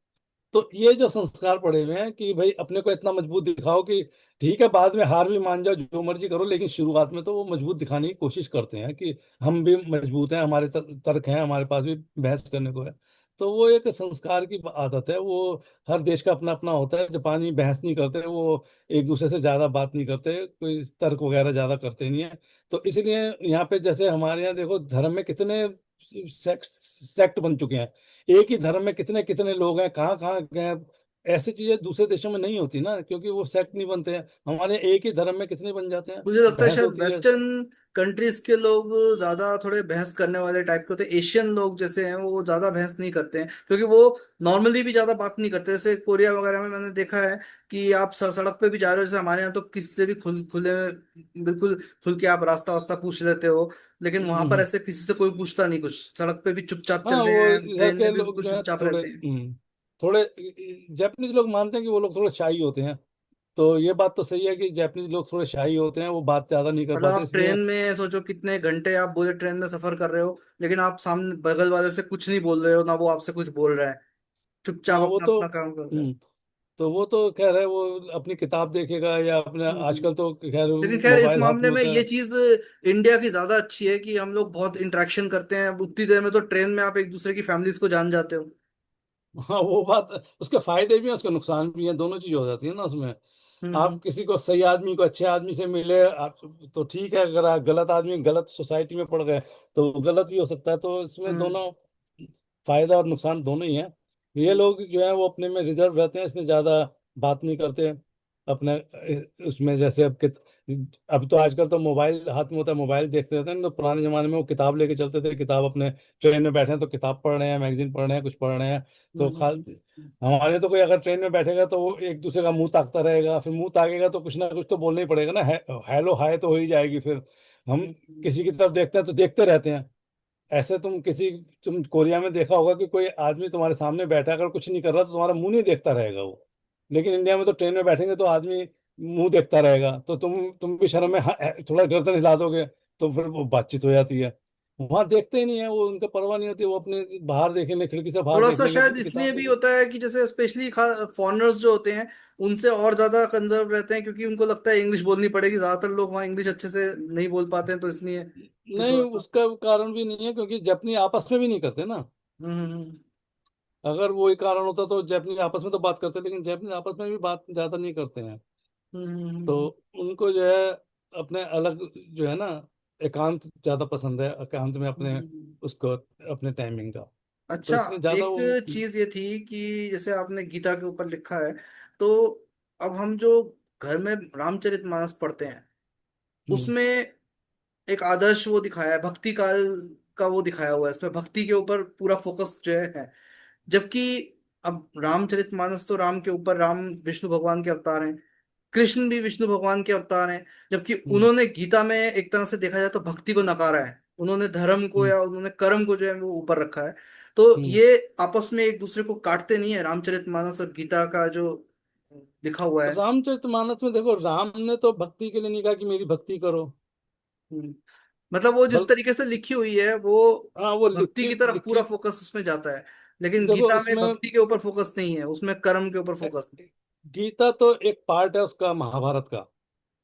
तो ये जो संस्कार पड़े हुए हैं कि भाई अपने को इतना मजबूत दिखाओ कि ठीक है, बाद में हार भी मान जाओ, जो मर्जी करो, लेकिन शुरुआत में तो वो मजबूत दिखाने की कोशिश करते हैं कि हम भी मजबूत हैं, हमारे तर्क हैं, हमारे पास भी बहस करने को है। तो वो एक संस्कार की आदत है। वो हर देश का अपना अपना होता है। जापानी बहस नहीं करते, वो एक दूसरे से ज्यादा बात नहीं करते, कोई तर्क वगैरह ज्यादा करते नहीं है। तो इसलिए यहाँ पे जैसे हमारे यहाँ देखो, धर्म में कितने सेक्ट बन चुके हैं। एक ही धर्म में कितने कितने लोग हैं, कहाँ कहाँ गए हैं। ऐसी चीजें दूसरे देशों में नहीं होती ना, क्योंकि वो सेक्ट नहीं बनते हैं। हमारे एक ही धर्म में कितने बन जाते हैं, मुझे लगता है बहस शायद होती है। वेस्टर्न कंट्रीज के लोग ज्यादा थोड़े बहस करने वाले टाइप के होते हैं। एशियन लोग जैसे हैं वो ज्यादा बहस नहीं करते हैं, क्योंकि वो नॉर्मली भी ज्यादा बात नहीं करते। जैसे कोरिया वगैरह में मैंने देखा है कि आप सड़क पे भी जा रहे हो, जैसे हमारे यहाँ तो किसी से भी खुले बिल्कुल खुल के आप रास्ता वास्ता पूछ लेते हो, लेकिन वहां पर हम्म। ऐसे किसी से कोई पूछता नहीं कुछ। सड़क पे भी चुपचाप चल हाँ, रहे वो हैं, इधर ट्रेन के में भी लोग बिल्कुल जो है चुपचाप थोड़े रहते हैं। थोड़े जापानीज लोग मानते हैं कि वो लोग थोड़े शाही होते हैं। तो ये बात तो सही है कि जापानीज लोग थोड़े शाही होते हैं, वो बात ज्यादा नहीं कर मतलब पाते, आप ट्रेन इसलिए। में सोचो कितने घंटे आप बुलेट ट्रेन में सफर कर रहे हो, लेकिन आप सामने बगल वाले से कुछ नहीं बोल रहे हो, ना वो आपसे कुछ बोल रहा है, चुपचाप हाँ, वो अपना तो अपना काम कर रहे हैं। तो वो तो खैर है, वो अपनी किताब देखेगा या अपने, हम्म। आजकल तो खैर लेकिन खैर इस मोबाइल हाथ मामले में में होता ये है। चीज इंडिया की ज्यादा अच्छी है कि हम लोग बहुत इंटरेक्शन करते हैं। अब उतनी देर में तो ट्रेन में आप एक दूसरे की फैमिलीज को जान जाते हो। हाँ, वो बात, उसके फायदे भी हैं, उसके नुकसान भी हैं, दोनों चीज हो जाती है ना उसमें। हम्म। आप किसी को, सही आदमी को अच्छे आदमी से मिले आप, तो ठीक है। अगर आप गलत आदमी गलत सोसाइटी में पड़ गए तो वो गलत भी हो सकता है। तो इसमें हम्म। दोनों फायदा और नुकसान दोनों ही हैं। ये हम्म। लोग जो है वो अपने में रिजर्व रहते हैं, इसलिए ज्यादा बात नहीं करते अपने उसमें। जैसे अब तो आजकल तो मोबाइल हाथ में होता है, मोबाइल देखते रहते हैं। तो पुराने जमाने में वो किताब लेके चलते थे, किताब अपने ट्रेन में बैठे हैं तो किताब पढ़ रहे हैं, मैगजीन पढ़ रहे हैं, कुछ पढ़ रहे हैं। तो खाल हमारे तो कोई अगर ट्रेन में बैठेगा तो वो एक दूसरे का मुंह ताकता रहेगा, फिर मुंह ताकेगा तो कुछ ना कुछ तो बोलना ही पड़ेगा ना। हेलो हाय तो हो ही जाएगी फिर। हम किसी की तरफ देखते हैं तो देखते रहते हैं। ऐसे तुम कोरिया में देखा होगा कि कोई आदमी तुम्हारे सामने बैठा, अगर कुछ नहीं कर रहा तो तुम्हारा मुंह नहीं देखता रहेगा वो। लेकिन इंडिया में तो ट्रेन में बैठेंगे तो आदमी मुंह देखता रहेगा, तो तुम भी शर्म में थोड़ा गर्दन हिला दोगे तो फिर वो बातचीत हो जाती है। वहां देखते ही नहीं है वो, उनका परवाह नहीं होती, वो अपने बाहर देख लेंगे, खिड़की से बाहर थोड़ा देख सा लेंगे, शायद अपनी इसलिए किताब भी देख होता है कि जैसे स्पेशली फॉरेनर्स जो होते हैं उनसे और ज्यादा कंजर्व रहते हैं, क्योंकि उनको लगता है इंग्लिश बोलनी पड़ेगी। ज्यादातर लोग वहाँ इंग्लिश अच्छे से नहीं बोल पाते हैं, तो इसलिए लेंगे। कि नहीं, थोड़ा सा। उसका कारण भी नहीं है, क्योंकि जापानी आपस में भी नहीं करते ना। हम्म। अगर वही कारण होता तो जापानी आपस में तो बात करते, लेकिन जापानी आपस में भी बात ज्यादा नहीं करते हैं। तो हम्म। उनको जो है अपने अलग, जो है ना, एकांत ज्यादा पसंद है, एकांत में अपने हम्म। उसको, अपने टाइमिंग का। तो अच्छा, इसलिए ज्यादा एक वो चीज ये थी कि जैसे आपने गीता के ऊपर लिखा है, तो अब हम जो घर में रामचरितमानस पढ़ते हैं हम्म, उसमें एक आदर्श वो दिखाया है, भक्ति काल का वो दिखाया हुआ है। इसमें भक्ति के ऊपर पूरा फोकस जो है। जबकि अब रामचरितमानस तो राम के ऊपर, राम विष्णु भगवान के अवतार हैं, कृष्ण भी विष्णु भगवान के अवतार हैं। जबकि हम्म, उन्होंने गीता में एक तरह से देखा जाए तो भक्ति को नकारा है। उन्होंने धर्म को हम्म, या उन्होंने कर्म को जो है वो ऊपर रखा है। तो हम्म। ये आपस में एक दूसरे को काटते नहीं है, रामचरितमानस और गीता का जो लिखा हुआ है। रामचरितमानस में देखो, राम ने तो भक्ति के लिए नहीं कहा कि मेरी भक्ति करो। हम्म। मतलब वो जिस बल तरीके से लिखी हुई है वो हाँ, वो भक्ति लिखी की तरफ पूरा लिखी फोकस उसमें जाता है, लेकिन देखो गीता में उसमें भक्ति के ऊपर फोकस नहीं है, उसमें कर्म के ऊपर अ, फोकस है। गीता तो एक पार्ट है उसका, महाभारत का।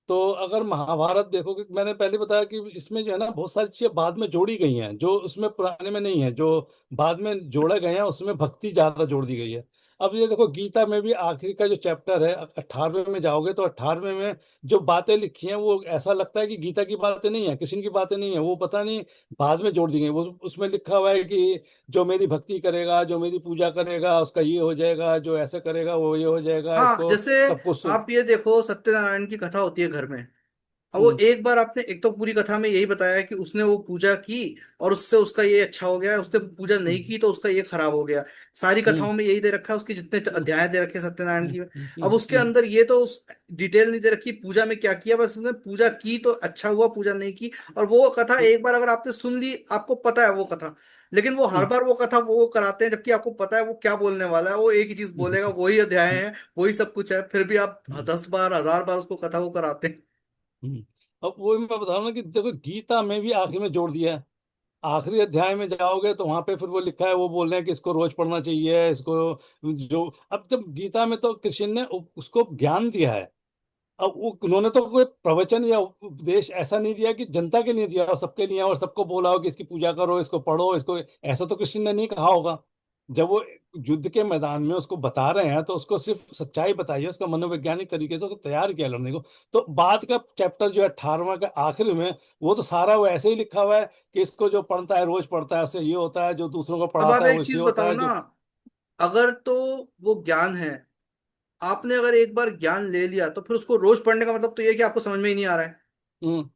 तो अगर महाभारत देखोगे, मैंने पहले बताया कि इसमें जो है ना बहुत सारी चीजें बाद में जोड़ी गई हैं, जो उसमें पुराने में नहीं है, जो बाद में जोड़े गए हैं, उसमें भक्ति ज्यादा जोड़ दी गई है। अब ये देखो, गीता में भी आखिरी का जो चैप्टर है, 18वें में जाओगे तो 18वें में जो बातें लिखी हैं वो ऐसा लगता है कि गीता की बातें नहीं है, कृष्ण की बातें नहीं है, वो पता नहीं बाद में जोड़ दी गई। वो उसमें लिखा हुआ है कि जो मेरी भक्ति करेगा, जो मेरी पूजा करेगा, उसका ये हो जाएगा, जो ऐसा करेगा वो ये हो जाएगा, हाँ, इसको जैसे सब कुछ। आप ये देखो, सत्यनारायण की कथा होती है घर में। अब वो हम्म, एक बार आपने, एक तो पूरी कथा में यही बताया है कि उसने वो पूजा की और उससे उसका ये अच्छा हो गया, उसने पूजा नहीं हम्म, की तो उसका ये खराब हो गया। सारी हम्म, कथाओं में यही दे रखा है, उसके जितने हम्म, अध्याय दे रखे हैं सत्यनारायण हम्म, की। हम्म, अब उसके हम्म, अंदर ये तो उस डिटेल नहीं दे रखी पूजा में क्या किया, बस उसने पूजा की तो अच्छा हुआ, पूजा नहीं की। और वो कथा हम्म, एक बार अगर आपने सुन ली, आपको पता है वो कथा, लेकिन वो हर हम्म, बार वो कथा वो कराते हैं, जबकि आपको पता है वो क्या बोलने वाला है। वो एक ही चीज हम्म, बोलेगा, वही अध्याय हम्म, है, वही सब कुछ है, फिर भी आप हम्म, 10 बार 1000 बार उसको कथा को कराते हैं। अब वो मैं बता रहा हूँ ना कि देखो, गीता में भी आखिर में जोड़ दिया है। आखिरी अध्याय में जाओगे तो वहां पे फिर वो लिखा है, वो बोल रहे हैं कि इसको रोज पढ़ना चाहिए इसको। जो अब जब गीता में तो कृष्ण ने उसको ज्ञान दिया है। अब वो उन्होंने तो कोई प्रवचन या उपदेश ऐसा नहीं दिया कि जनता के लिए दिया हो, सबके लिए, और सबको बोला हो कि इसकी पूजा करो, इसको पढ़ो, इसको, ऐसा तो कृष्ण ने नहीं कहा होगा। जब वो युद्ध के मैदान में उसको बता रहे हैं तो उसको सिर्फ सच्चाई बताइए, उसका मनोवैज्ञानिक तरीके से उसको तैयार किया लड़ने को। तो बाद का चैप्टर जो है 18वां का आखिर में, वो तो सारा वो ऐसे ही लिखा हुआ है कि इसको जो पढ़ता है, रोज पढ़ता है, उससे ये होता है, जो दूसरों को अब पढ़ाता आप है वो एक इससे चीज होता बताओ है ना, जो। अगर तो वो ज्ञान है, आपने अगर एक बार ज्ञान ले लिया तो फिर उसको रोज पढ़ने का मतलब तो ये है कि आपको समझ में ही नहीं आ रहा है। हम्म।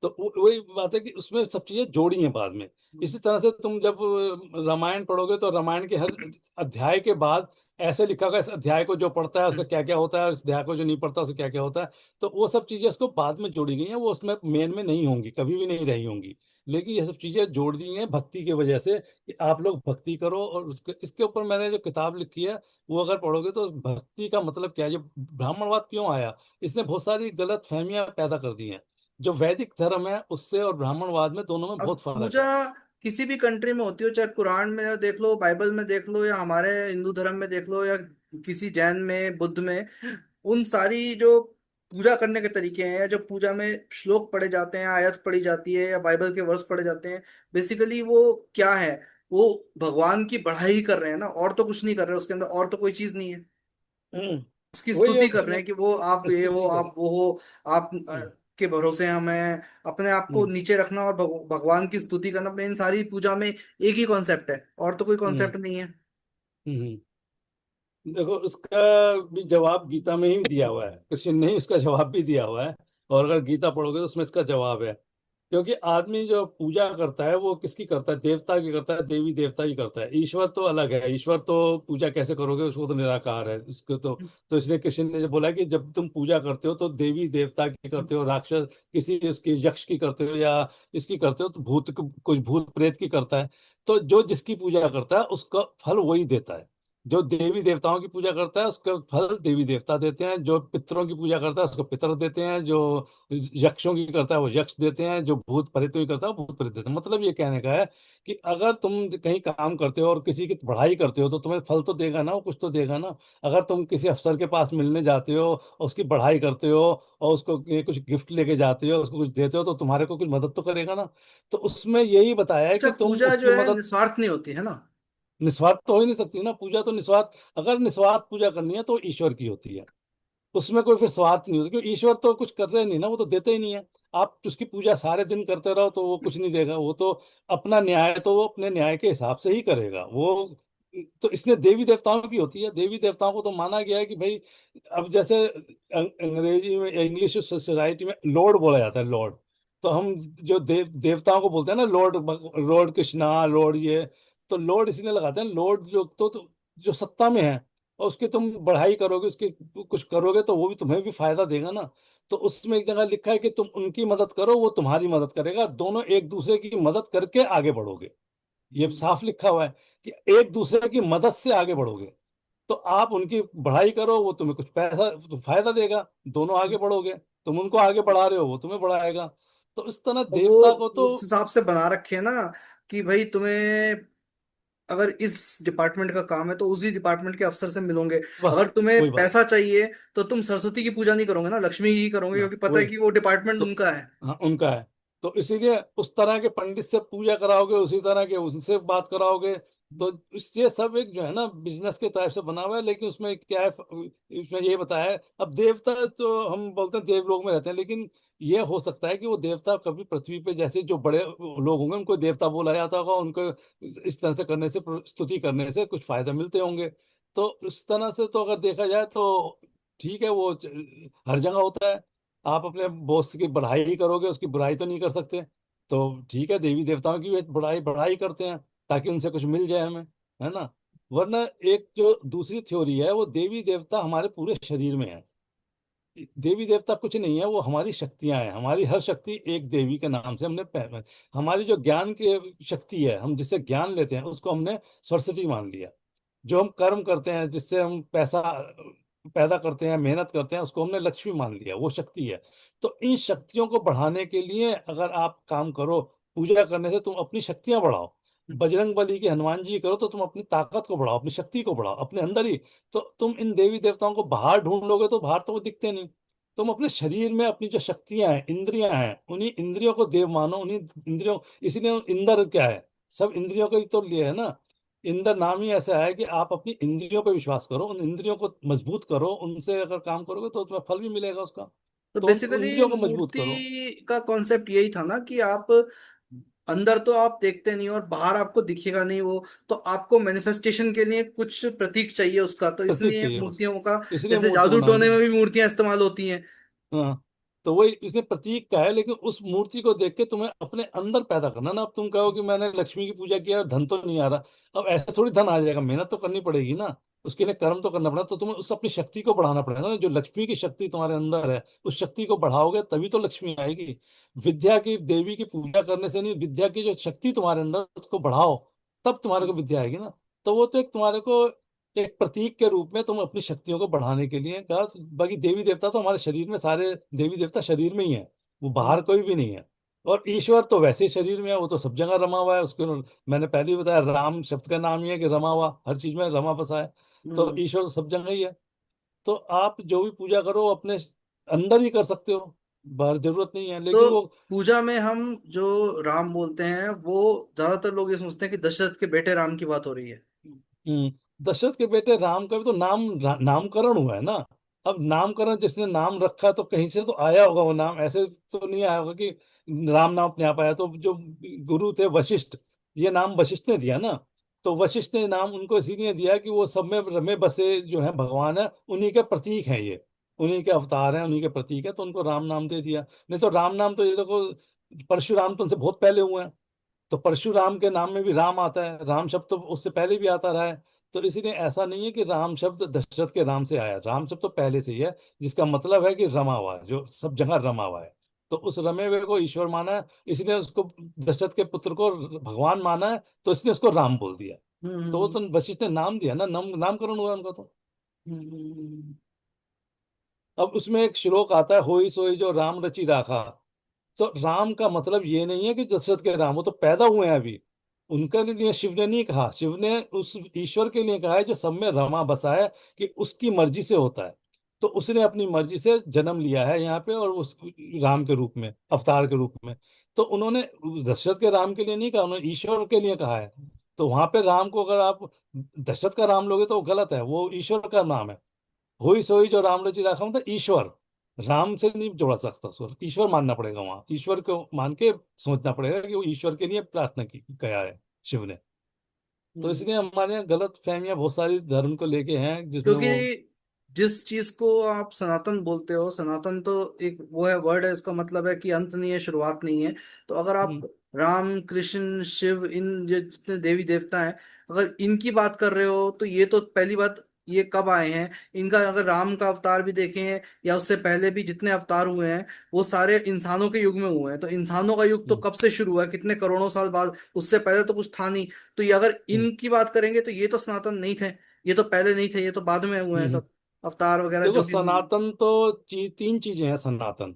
तो वही बात है कि उसमें सब चीजें जोड़ी हैं बाद में। इसी तरह से तुम जब रामायण पढ़ोगे तो रामायण के हर अध्याय के बाद ऐसे लिखा होगा, इस अध्याय को जो पढ़ता है उसका क्या क्या होता है, और इस अध्याय को जो नहीं पढ़ता उसका क्या क्या होता है। तो वो सब चीजें उसको बाद में जोड़ी गई हैं, वो उसमें मेन में नहीं होंगी, कभी भी नहीं रही होंगी। लेकिन ये सब चीजें जोड़ दी हैं भक्ति की वजह से, कि आप लोग भक्ति करो। और उसके इसके ऊपर मैंने जो किताब लिखी है, वो अगर पढ़ोगे तो भक्ति का मतलब क्या है, ये ब्राह्मणवाद क्यों आया, इसने बहुत सारी गलत फहमियां पैदा कर दी हैं। जो वैदिक धर्म है उससे और ब्राह्मणवाद में, दोनों में अब बहुत फर्क पूजा है। किसी भी कंट्री में होती हो, चाहे कुरान में देख लो, बाइबल में देख लो, या हमारे हिंदू धर्म में देख लो, या किसी जैन में, बुद्ध में, उन सारी जो पूजा करने के तरीके हैं, या जो पूजा में श्लोक पढ़े जाते हैं, आयत पढ़ी जाती है, या बाइबल के वर्स पढ़े जाते हैं, बेसिकली वो क्या है, वो भगवान की बढ़ाई कर रहे हैं ना, और तो कुछ नहीं कर रहे, उसके अंदर और तो कोई चीज नहीं है। हम्म। उसकी वही है स्तुति कर रहे उसमें, हैं कि वो आप ये हो, स्तुति कर। आप वो हो, आप हम्म। के भरोसे हम हैं। अपने आप को हम्म। नीचे रखना और भगवान की स्तुति करना, अपने इन सारी पूजा में एक ही कॉन्सेप्ट है, और तो कोई हम्म। कॉन्सेप्ट नहीं है। हम्म। देखो उसका भी जवाब गीता में ही दिया हुआ है, कृष्ण ने ही उसका जवाब भी दिया हुआ है। और अगर गीता पढ़ोगे तो उसमें इसका जवाब है। क्योंकि आदमी जो पूजा करता है वो किसकी करता है, देवता की करता है, देवी देवता की करता है। ईश्वर तो अलग है, ईश्वर तो पूजा कैसे करोगे, उसको तो निराकार है उसको तो इसलिए कृष्ण ने जो बोला कि जब तुम पूजा करते हो तो देवी देवता की करते हो, राक्षस किसी उसकी यक्ष की करते हो, या इसकी करते हो, तो कुछ भूत प्रेत की करता है। तो जो जिसकी पूजा करता है उसका फल वही देता है। जो देवी देवताओं की पूजा करता है उसका फल देवी देवता देते हैं, जो पितरों की पूजा करता है उसको पितर देते हैं, जो यक्षों की करता है वो यक्ष देते हैं, जो भूत प्रेतों की करता है वो भूत प्रेत देते हैं। मतलब ये कहने का है कि अगर तुम कहीं काम करते हो और किसी की बढ़ाई करते हो तो तुम्हें फल तो देगा ना, वो कुछ तो देगा ना। अगर तुम किसी अफसर के पास मिलने जाते हो और उसकी बढ़ाई करते हो और उसको ये कुछ गिफ्ट लेके जाते हो, उसको कुछ देते हो, तो तुम्हारे को कुछ मदद तो करेगा ना। तो उसमें यही बताया है अच्छा, कि तुम पूजा उसकी जो है मदद। निस्वार्थ नहीं होती है ना। निस्वार्थ तो हो ही नहीं सकती ना पूजा, तो निस्वार्थ, अगर निस्वार्थ पूजा करनी है तो ईश्वर की होती है। उसमें कोई फिर स्वार्थ नहीं होता, क्योंकि ईश्वर तो कुछ करते नहीं ना, वो तो देते ही नहीं है। आप उसकी पूजा सारे दिन करते रहो तो वो कुछ नहीं देगा, वो तो अपना न्याय तो वो अपने न्याय के हिसाब से ही करेगा वो। तो इसलिए देवी देवताओं की होती है, देवी देवताओं को तो माना गया है कि भाई, अब जैसे अंग्रेजी में, इंग्लिश सोसाइटी में लॉर्ड बोला जाता है, लॉर्ड। तो हम जो देवताओं को बोलते हैं ना, लॉर्ड, लॉर्ड कृष्णा, लॉर्ड ये, तो लॉर्ड इसलिए लगाते हैं, लॉर्ड जो तो जो सत्ता में है, और उसकी तुम बढ़ाई करोगे, उसकी कुछ करोगे तो वो भी तुम्हें भी फायदा देगा ना। तो उसमें एक जगह लिखा है कि तुम उनकी मदद करो, वो तुम्हारी मदद करेगा, दोनों एक दूसरे की मदद करके आगे बढ़ोगे। ये साफ लिखा हुआ है कि एक दूसरे की मदद से आगे बढ़ोगे। तो आप उनकी बढ़ाई करो, वो तुम्हें कुछ पैसा तो फायदा देगा, दोनों आगे बढ़ोगे। तुम उनको आगे बढ़ा रहे हो, वो तुम्हें बढ़ाएगा। तो इस तरह और वो देवता को तो। उस हिसाब से बना रखे हैं ना, कि भाई तुम्हें अगर इस डिपार्टमेंट का काम है तो उसी डिपार्टमेंट के अफसर से मिलोगे। बस अगर तुम्हें वही बात। पैसा चाहिए तो तुम सरस्वती की पूजा नहीं करोगे ना, लक्ष्मी की करोगे, हाँ क्योंकि पता है वही। कि वो डिपार्टमेंट तो उनका है। हाँ उनका है। तो इसीलिए उस तरह के पंडित से पूजा कराओगे, उसी तरह के उनसे बात कराओगे। तो ये सब एक जो है ना बिजनेस के टाइप से बना हुआ है। लेकिन उसमें क्या है, इसमें ये बताया है, अब देवता तो हम बोलते हैं देवलोक में रहते हैं, लेकिन ये हो सकता है कि वो देवता कभी पृथ्वी पे जैसे जो बड़े लोग होंगे उनको देवता बोला जाता होगा, उनको इस तरह से करने से, स्तुति करने से कुछ फायदा मिलते होंगे। तो इस तरह से तो अगर देखा जाए तो ठीक है, वो हर जगह होता है। आप अपने बॉस की बढ़ाई ही करोगे, उसकी बुराई तो नहीं कर सकते। तो ठीक है, देवी देवताओं की भी बढ़ाई बढ़ाई करते हैं ताकि उनसे कुछ मिल जाए हमें, है ना। वरना एक जो दूसरी थ्योरी है, वो देवी देवता हमारे पूरे शरीर में है। देवी देवता कुछ नहीं है, वो हमारी शक्तियां हैं। हमारी हर शक्ति एक देवी के नाम से हमने हमारी जो ज्ञान की शक्ति है, हम जिससे ज्ञान लेते हैं, उसको हमने सरस्वती मान लिया। जो हम कर्म करते हैं, जिससे हम पैसा पैदा करते हैं, मेहनत करते हैं, उसको हमने लक्ष्मी मान लिया, वो शक्ति है। तो इन शक्तियों को बढ़ाने के लिए अगर आप काम करो पूजा करने से तुम अपनी शक्तियां बढ़ाओ। हम्म। बजरंग बली की, हनुमान जी की करो तो तुम अपनी ताकत को बढ़ाओ, अपनी शक्ति को बढ़ाओ अपने अंदर ही। तो तुम इन देवी देवताओं को बाहर ढूंढोगे तो बाहर तो वो दिखते नहीं। तुम अपने शरीर में अपनी जो शक्तियां हैं, इंद्रियां हैं, उन्हीं इंद्रियों को देव मानो, उन्हीं इंद्रियों, इसीलिए इंद्र क्या है, सब इंद्रियों का ही तो लिए है ना। इंद्र नाम ही ऐसा है कि आप अपनी इंद्रियों पर विश्वास करो, उन इंद्रियों को मजबूत करो, उनसे अगर काम करोगे तो तुम्हें फल भी मिलेगा उसका। तो तो उन बेसिकली इंद्रियों को मजबूत करो। मूर्ति का कॉन्सेप्ट यही था ना कि आप अंदर तो आप देखते नहीं और बाहर आपको दिखेगा नहीं वो, तो आपको मैनिफेस्टेशन के लिए कुछ प्रतीक चाहिए उसका, तो प्रतीक इसलिए चाहिए बस, मूर्तियों का, इसलिए जैसे मूर्ति जादू बनाई टोने है। में भी मूर्तियां इस्तेमाल होती हैं। हाँ, तो वही इसमें प्रतीक का है, लेकिन उस मूर्ति को देख के तुम्हें अपने अंदर पैदा करना ना। अब तुम कहो कि मैंने लक्ष्मी की पूजा किया और धन तो नहीं आ रहा, अब ऐसे थोड़ी धन आ जाएगा, मेहनत तो करनी पड़ेगी ना, उसके लिए कर्म तो करना पड़ेगा। तो तुम्हें उस अपनी शक्ति को बढ़ाना पड़ेगा ना, जो लक्ष्मी की शक्ति तुम्हारे अंदर है, उस शक्ति को बढ़ाओगे तभी तो लक्ष्मी आएगी। विद्या की, देवी की पूजा करने से नहीं, विद्या की जो शक्ति तुम्हारे अंदर उसको बढ़ाओ, तब तुम्हारे को विद्या आएगी ना। तो वो तो एक तुम्हारे को एक प्रतीक के रूप में तुम अपनी शक्तियों को बढ़ाने के लिए कहा। बाकी देवी देवता तो हमारे शरीर में, सारे देवी देवता शरीर में ही है, वो बाहर हम्म। कोई भी नहीं है। और ईश्वर तो वैसे ही शरीर में है, वो तो सब जगह रमा हुआ है उसके। मैंने पहले ही बताया, राम शब्द का नाम ही है कि रमा हुआ, हर चीज में रमा बसा है। तो हम्म। ईश्वर तो सब जगह ही है। तो आप जो भी पूजा करो अपने अंदर ही कर सकते हो, बाहर जरूरत नहीं है, लेकिन तो वो। पूजा में हम जो राम बोलते हैं, वो ज्यादातर लोग ये सोचते हैं कि दशरथ के बेटे राम की बात हो रही है। हम्म, दशरथ के बेटे राम का भी तो नामकरण हुआ है ना। अब नामकरण जिसने नाम रखा तो कहीं से तो आया होगा वो नाम, ऐसे तो नहीं आया होगा कि राम नाम अपने आप आया। तो जो गुरु थे वशिष्ठ, ये नाम वशिष्ठ ने दिया ना। तो वशिष्ठ ने नाम उनको इसीलिए दिया कि वो सब में रमे बसे जो है भगवान है, उन्हीं के प्रतीक हैं ये, उन्हीं के अवतार हैं, उन्हीं के प्रतीक है, तो उनको राम नाम दे दिया। नहीं तो राम नाम तो ये देखो, परशुराम तो उनसे बहुत पहले हुए हैं। तो परशुराम के नाम में भी राम आता है, राम शब्द तो उससे पहले भी आता रहा है। तो इसीलिए ऐसा नहीं है कि राम शब्द दशरथ के राम से आया, राम शब्द तो पहले से ही है, जिसका मतलब है कि रमा हुआ है, जो सब जगह रमा हुआ है। तो उस रमे हुए को ईश्वर माना है, इसलिए उसको दशरथ के पुत्र को भगवान माना है, तो इसलिए उसको राम बोल दिया। तो वो हम्म। तो वशिष्ठ ने नाम दिया ना, नामकरण हुआ उनका तो। हम्म। अब उसमें एक श्लोक आता है, होई सोई जो राम रचि राखा। तो राम का मतलब ये नहीं है कि दशरथ के राम, वो तो पैदा हुए हैं अभी। उनके लिए शिव ने नहीं कहा, शिव ने उस ईश्वर के लिए कहा है जो सब में रमा बसा है, कि उसकी मर्जी से होता है। तो उसने अपनी मर्जी से जन्म लिया है यहाँ पे, और उस राम के रूप में, अवतार के रूप में। तो उन्होंने दशरथ के राम के लिए नहीं कहा, उन्होंने ईश्वर के लिए कहा है। तो वहां पे राम को अगर आप दशरथ का राम लोगे तो वो गलत है, वो ईश्वर का नाम है। हुई सोई जो राम रचि राखा, मतलब ईश्वर, राम से नहीं जोड़ा सकता उसको, ईश्वर मानना पड़ेगा, वहां ईश्वर को मान के सोचना पड़ेगा कि वो ईश्वर के लिए प्रार्थना की गया है शिव ने। तो हम्म। इसलिए हमारे यहाँ गलत फहमियां बहुत सारी धर्म को लेके हैं, जिसमें क्योंकि वो। जिस चीज को आप सनातन बोलते हो, सनातन तो एक वो है वर्ड है, इसका मतलब है कि अंत नहीं है, शुरुआत नहीं है। तो अगर आप हम्म, राम कृष्ण शिव, इन ये जितने देवी देवता हैं, अगर इनकी बात कर रहे हो, तो ये तो पहली बात, ये कब आए हैं? इनका अगर राम का अवतार भी देखें या उससे पहले भी जितने अवतार हुए हैं, वो सारे इंसानों के युग में हुए हैं। तो इंसानों का युग तो हम्म, कब से शुरू हुआ है? कितने करोड़ों साल बाद, उससे पहले तो कुछ था नहीं। तो ये अगर हम्म, इनकी बात करेंगे तो ये तो सनातन नहीं थे, ये तो पहले नहीं थे, ये तो बाद में हुए हैं हम्म। सब अवतार वगैरह देखो जो भी हुए हैं। सनातन तो तीन चीजें हैं सनातन,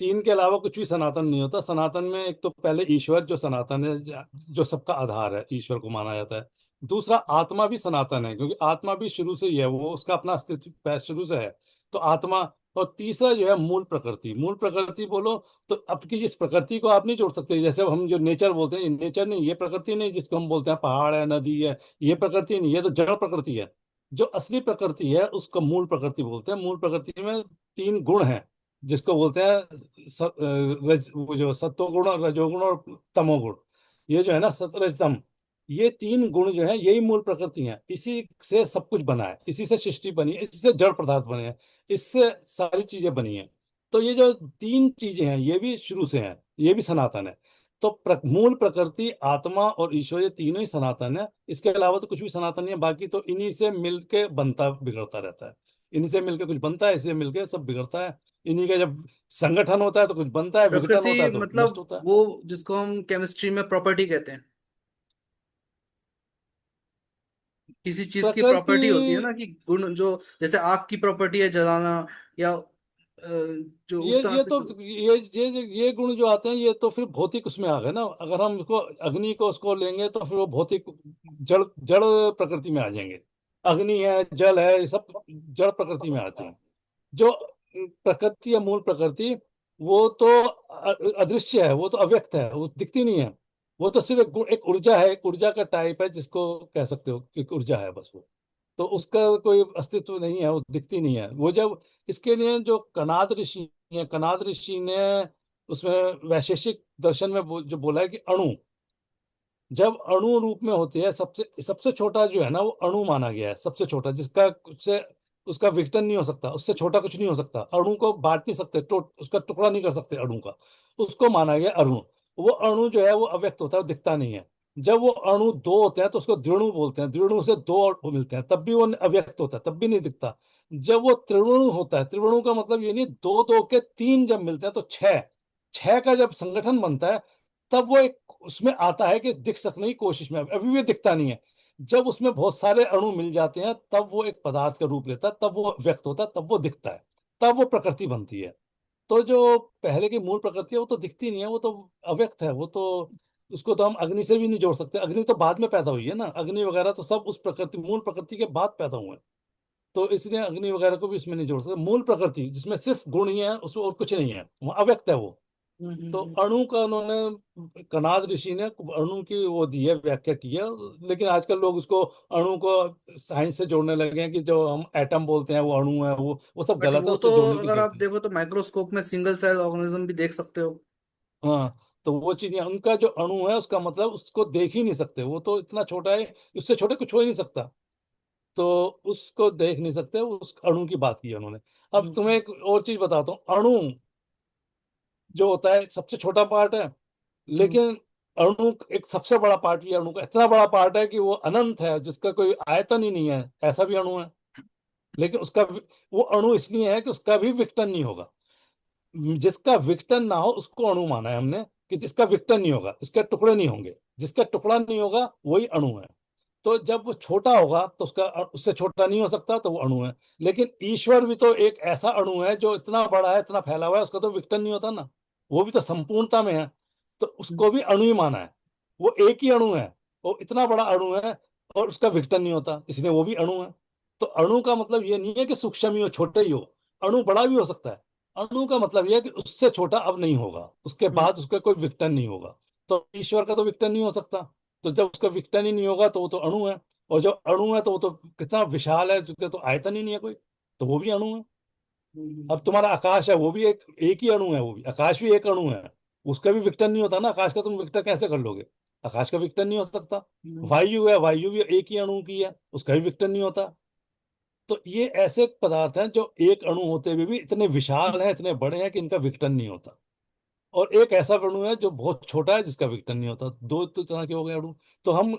तीन के अलावा कुछ भी सनातन नहीं होता। सनातन में एक तो पहले ईश्वर जो सनातन है, जो सबका आधार है, ईश्वर को माना जाता है। दूसरा आत्मा भी सनातन है, क्योंकि आत्मा भी शुरू से ही है, वो उसका अपना अस्तित्व शुरू से है। तो आत्मा। और तीसरा जो है मूल प्रकृति, मूल प्रकृति बोलो तो अब की जिस प्रकृति को आप नहीं जोड़ सकते, जैसे अब हम जो नेचर बोलते हैं, ये नेचर नहीं, ये प्रकृति नहीं, जिसको हम बोलते हैं पहाड़ है, नदी है, ये प्रकृति नहीं, ये तो जड़ प्रकृति है। जो असली प्रकृति है उसको मूल प्रकृति बोलते हैं। मूल प्रकृति में तीन गुण हैं, जिसको बोलते हैं वो जो सत्वगुण और रजोगुण और तमोगुण। ये जो है ना, सतरजतम, ये तीन गुण जो है यही मूल प्रकृति है, इसी से सब कुछ बना है, इसी से सृष्टि बनी है, इससे जड़ पदार्थ बने हैं, इससे सारी चीजें बनी हैं। तो ये जो तीन चीजें हैं ये भी शुरू से हैं, ये भी सनातन है। तो मूल प्रकृति, आत्मा और ईश्वर, ये तीनों ही सनातन है, इसके अलावा तो कुछ भी सनातन नहीं है। बाकी तो इन्हीं से मिलके बनता बिगड़ता रहता है, इन्हीं से मिलके कुछ बनता है, इससे मिलके सब बिगड़ता है। इन्हीं का जब संगठन होता है तो कुछ बनता है, विघटन प्रकृति होता है तो नष्ट मतलब होता है। वो जिसको हम केमिस्ट्री में प्रॉपर्टी कहते हैं, किसी चीज की प्रकृति। प्रॉपर्टी होती है ना कि गुण, जो जैसे आग की प्रॉपर्टी है जलाना, या अ, जो उस तरह ये से तो जो। ये गुण जो आते हैं ये तो फिर भौतिक उसमें आ गए ना। अगर हम इसको अग्नि को उसको लेंगे तो फिर वो भौतिक जड़ जड़ प्रकृति में आ जाएंगे। अग्नि है, जल है, ये सब जड़ प्रकृति में आते हैं। जो प्रकृति या मूल प्रकृति, वो तो अदृश्य है, वो तो अव्यक्त है, वो दिखती नहीं है। वो तो सिर्फ एक ऊर्जा है, एक ऊर्जा का टाइप है जिसको कह सकते हो, एक ऊर्जा है बस वो। तो उसका कोई अस्तित्व नहीं है, वो दिखती नहीं है। वो जब इसके लिए जो कनाद ऋषि हैं, कनाद ऋषि ने उसमें वैशेषिक दर्शन में जो बोला है कि अणु जब अणु रूप में होती है, सबसे सबसे छोटा जो है ना वो अणु माना गया है, सबसे छोटा जिसका उससे उसका विघटन नहीं हो सकता, उससे छोटा कुछ नहीं हो सकता। अणु को बांट नहीं सकते, उसका टुकड़ा नहीं कर सकते अणु का। उसको माना गया अणु। वो अणु जो है वो अव्यक्त होता है, वो दिखता नहीं है। जब वो अणु दो होते हैं तो उसको द्विणु बोलते हैं, द्विणु से दो और मिलते हैं तब भी वो अव्यक्त होता है, तब भी नहीं दिखता। जब वो त्रिवणु होता है, त्रिवणु का मतलब ये नहीं, दो दो के तीन जब मिलते हैं तो छह, छह का जब संगठन बनता है तब वो एक उसमें आता है कि दिख सकने की कोशिश में, अभी भी दिखता नहीं है। जब उसमें बहुत सारे अणु मिल जाते हैं तब वो एक पदार्थ का रूप लेता है, तब वो व्यक्त होता है, तब वो दिखता है, तब वो प्रकृति बनती है। तो जो पहले की मूल प्रकृति है वो तो दिखती नहीं है, वो तो अव्यक्त है। वो तो उसको तो हम अग्नि से भी नहीं जोड़ सकते, अग्नि तो बाद में पैदा हुई है ना, अग्नि वगैरह तो सब उस प्रकृति मूल प्रकृति के बाद पैदा हुए हैं। तो इसलिए अग्नि वगैरह को भी इसमें नहीं जोड़ सकते। मूल प्रकृति जिसमें सिर्फ गुण ही है, उसमें और कुछ नहीं है, वो अव्यक्त है वो। हम्म, तो अणु का उन्होंने, कणाद ऋषि ने अणु की वो दी है, व्याख्या की है। लेकिन आजकल लोग उसको, अणु को साइंस से जोड़ने लगे हैं कि जो हम एटम बोलते हैं वो अणु है, वो सब बट गलत है, वो तो उससे जोड़ने की अगर आप जरूरत नहीं। देखो तो माइक्रोस्कोप में सिंगल सेल ऑर्गेनिज्म भी देख सकते हो। हाँ, तो वो चीजें, उनका जो अणु है उसका मतलब उसको देख ही नहीं सकते, वो तो इतना छोटा है, उससे छोटे कुछ हो ही नहीं सकता। तो उसको देख नहीं सकते, उस अणु की बात की है उन्होंने। अब हम्म, तुम्हें एक और चीज बताता हूँ। अणु जो होता है सबसे छोटा पार्ट है, हम्म, लेकिन अणु एक सबसे बड़ा पार्ट भी है। अणु का इतना बड़ा पार्ट है कि वो अनंत है, जिसका कोई आयतन ही नहीं है, ऐसा भी अणु है। लेकिन वो अणु इसलिए है कि उसका भी विघटन नहीं होगा। जिसका विघटन ना हो उसको अणु माना है हमने, कि जिसका विघटन नहीं होगा, इसके टुकड़े नहीं होंगे, जिसका टुकड़ा नहीं होगा वही अणु है। तो जब वो छोटा होगा तो उसका उससे छोटा नहीं हो सकता, तो वो अणु है। लेकिन ईश्वर भी तो एक ऐसा अणु है जो इतना बड़ा है, इतना फैला हुआ है, उसका तो विघटन नहीं होता ना। वो भी तो संपूर्णता में है, तो हम्म, उसको भी अणु ही माना है। वो एक ही अणु है, वो इतना बड़ा अणु है और उसका विघटन नहीं होता, इसलिए वो भी अणु है। तो अणु का मतलब ये नहीं है कि सूक्ष्म ही हो, छोटे ही हो। अणु बड़ा भी हो सकता है। अणु का मतलब यह है कि उससे छोटा अब नहीं होगा, उसके हम्म, बाद उसका कोई विघटन नहीं होगा। तो ईश्वर का तो विघटन नहीं हो सकता। तो जब उसका विघटन ही नहीं होगा तो वो तो अणु है। और जो अणु है तो वो तो कितना विशाल है, जिसका तो आयतन ही नहीं है कोई, तो वो भी अणु है। अब हम्म, तुम्हारा आकाश है, वो भी एक एक ही अणु है, वो भी आकाश भी एक अणु है। उसका भी विघटन नहीं होता ना, आकाश का तुम विघटन कैसे कर लोगे? आकाश का विघटन नहीं हो सकता। हम्म, वायु है, वायु भी एक ही अणु की है, उसका भी विघटन नहीं होता। तो ये ऐसे पदार्थ हैं जो एक अणु होते हुए भी इतने विशाल हैं, इतने बड़े हैं कि इनका विघटन नहीं होता। और एक ऐसा अणु है जो बहुत छोटा है, जिसका विघटन नहीं होता। दो तो तरह के हो गए अणु। तो हम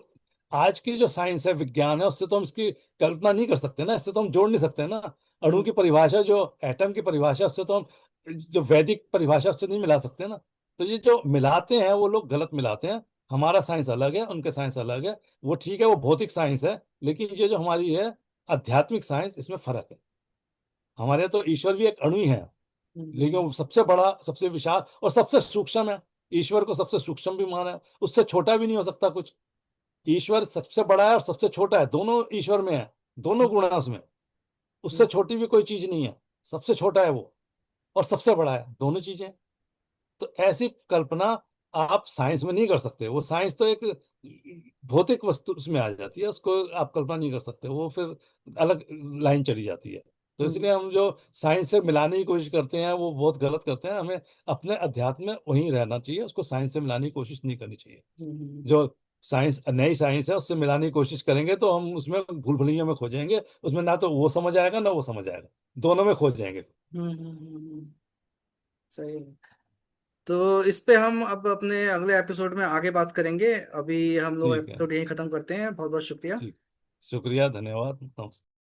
आज की जो साइंस है, विज्ञान है, उससे तो हम इसकी कल्पना नहीं कर सकते ना, इससे तो हम जोड़ नहीं सकते ना। अणु हम्म, की परिभाषा जो एटम की परिभाषा, उससे तो हम जो वैदिक परिभाषा उससे नहीं मिला सकते ना। तो ये जो मिलाते हैं वो लोग गलत मिलाते हैं। हमारा साइंस अलग है, उनके साइंस अलग है। वो ठीक है, वो भौतिक साइंस है, लेकिन ये जो हमारी है आध्यात्मिक साइंस, इसमें फर्क है। हमारे यहाँ तो ईश्वर भी एक अणु ही है, लेकिन हम्म, वो सबसे बड़ा, सबसे विशाल और सबसे सूक्ष्म है। ईश्वर को सबसे सूक्ष्म भी माना है, उससे छोटा भी नहीं हो सकता कुछ। ईश्वर सबसे बड़ा है और सबसे छोटा है, दोनों ईश्वर में है, दोनों गुण है उसमें। उससे हम्म, छोटी भी कोई चीज नहीं है। सबसे छोटा है वो, और सबसे बड़ा है, दोनों चीजें। तो ऐसी कल्पना आप साइंस में नहीं कर सकते। वो साइंस तो एक भौतिक वस्तु उसमें आ जाती है, उसको आप कल्पना नहीं कर सकते, वो फिर अलग लाइन चली जाती है। तो हम्म, इसलिए हम जो साइंस से मिलाने की कोशिश करते हैं वो बहुत गलत करते हैं। हमें अपने अध्यात्म में वहीं रहना चाहिए, उसको साइंस से मिलाने की कोशिश नहीं करनी चाहिए। हम्म, जो साइंस, नई साइंस है, उससे मिलाने की कोशिश करेंगे तो हम उसमें भूल भुलैया में खो जाएंगे। उसमें ना तो वो समझ आएगा ना वो समझ आएगा, दोनों में खो जाएंगे। सही है। तो इस पे हम अब अपने अगले एपिसोड में आगे बात करेंगे। अभी हम लोग ठीक है। एपिसोड यहीं खत्म करते हैं। बहुत बहुत शुक्रिया। ठीक। शुक्रिया, धन्यवाद, नमस्ते।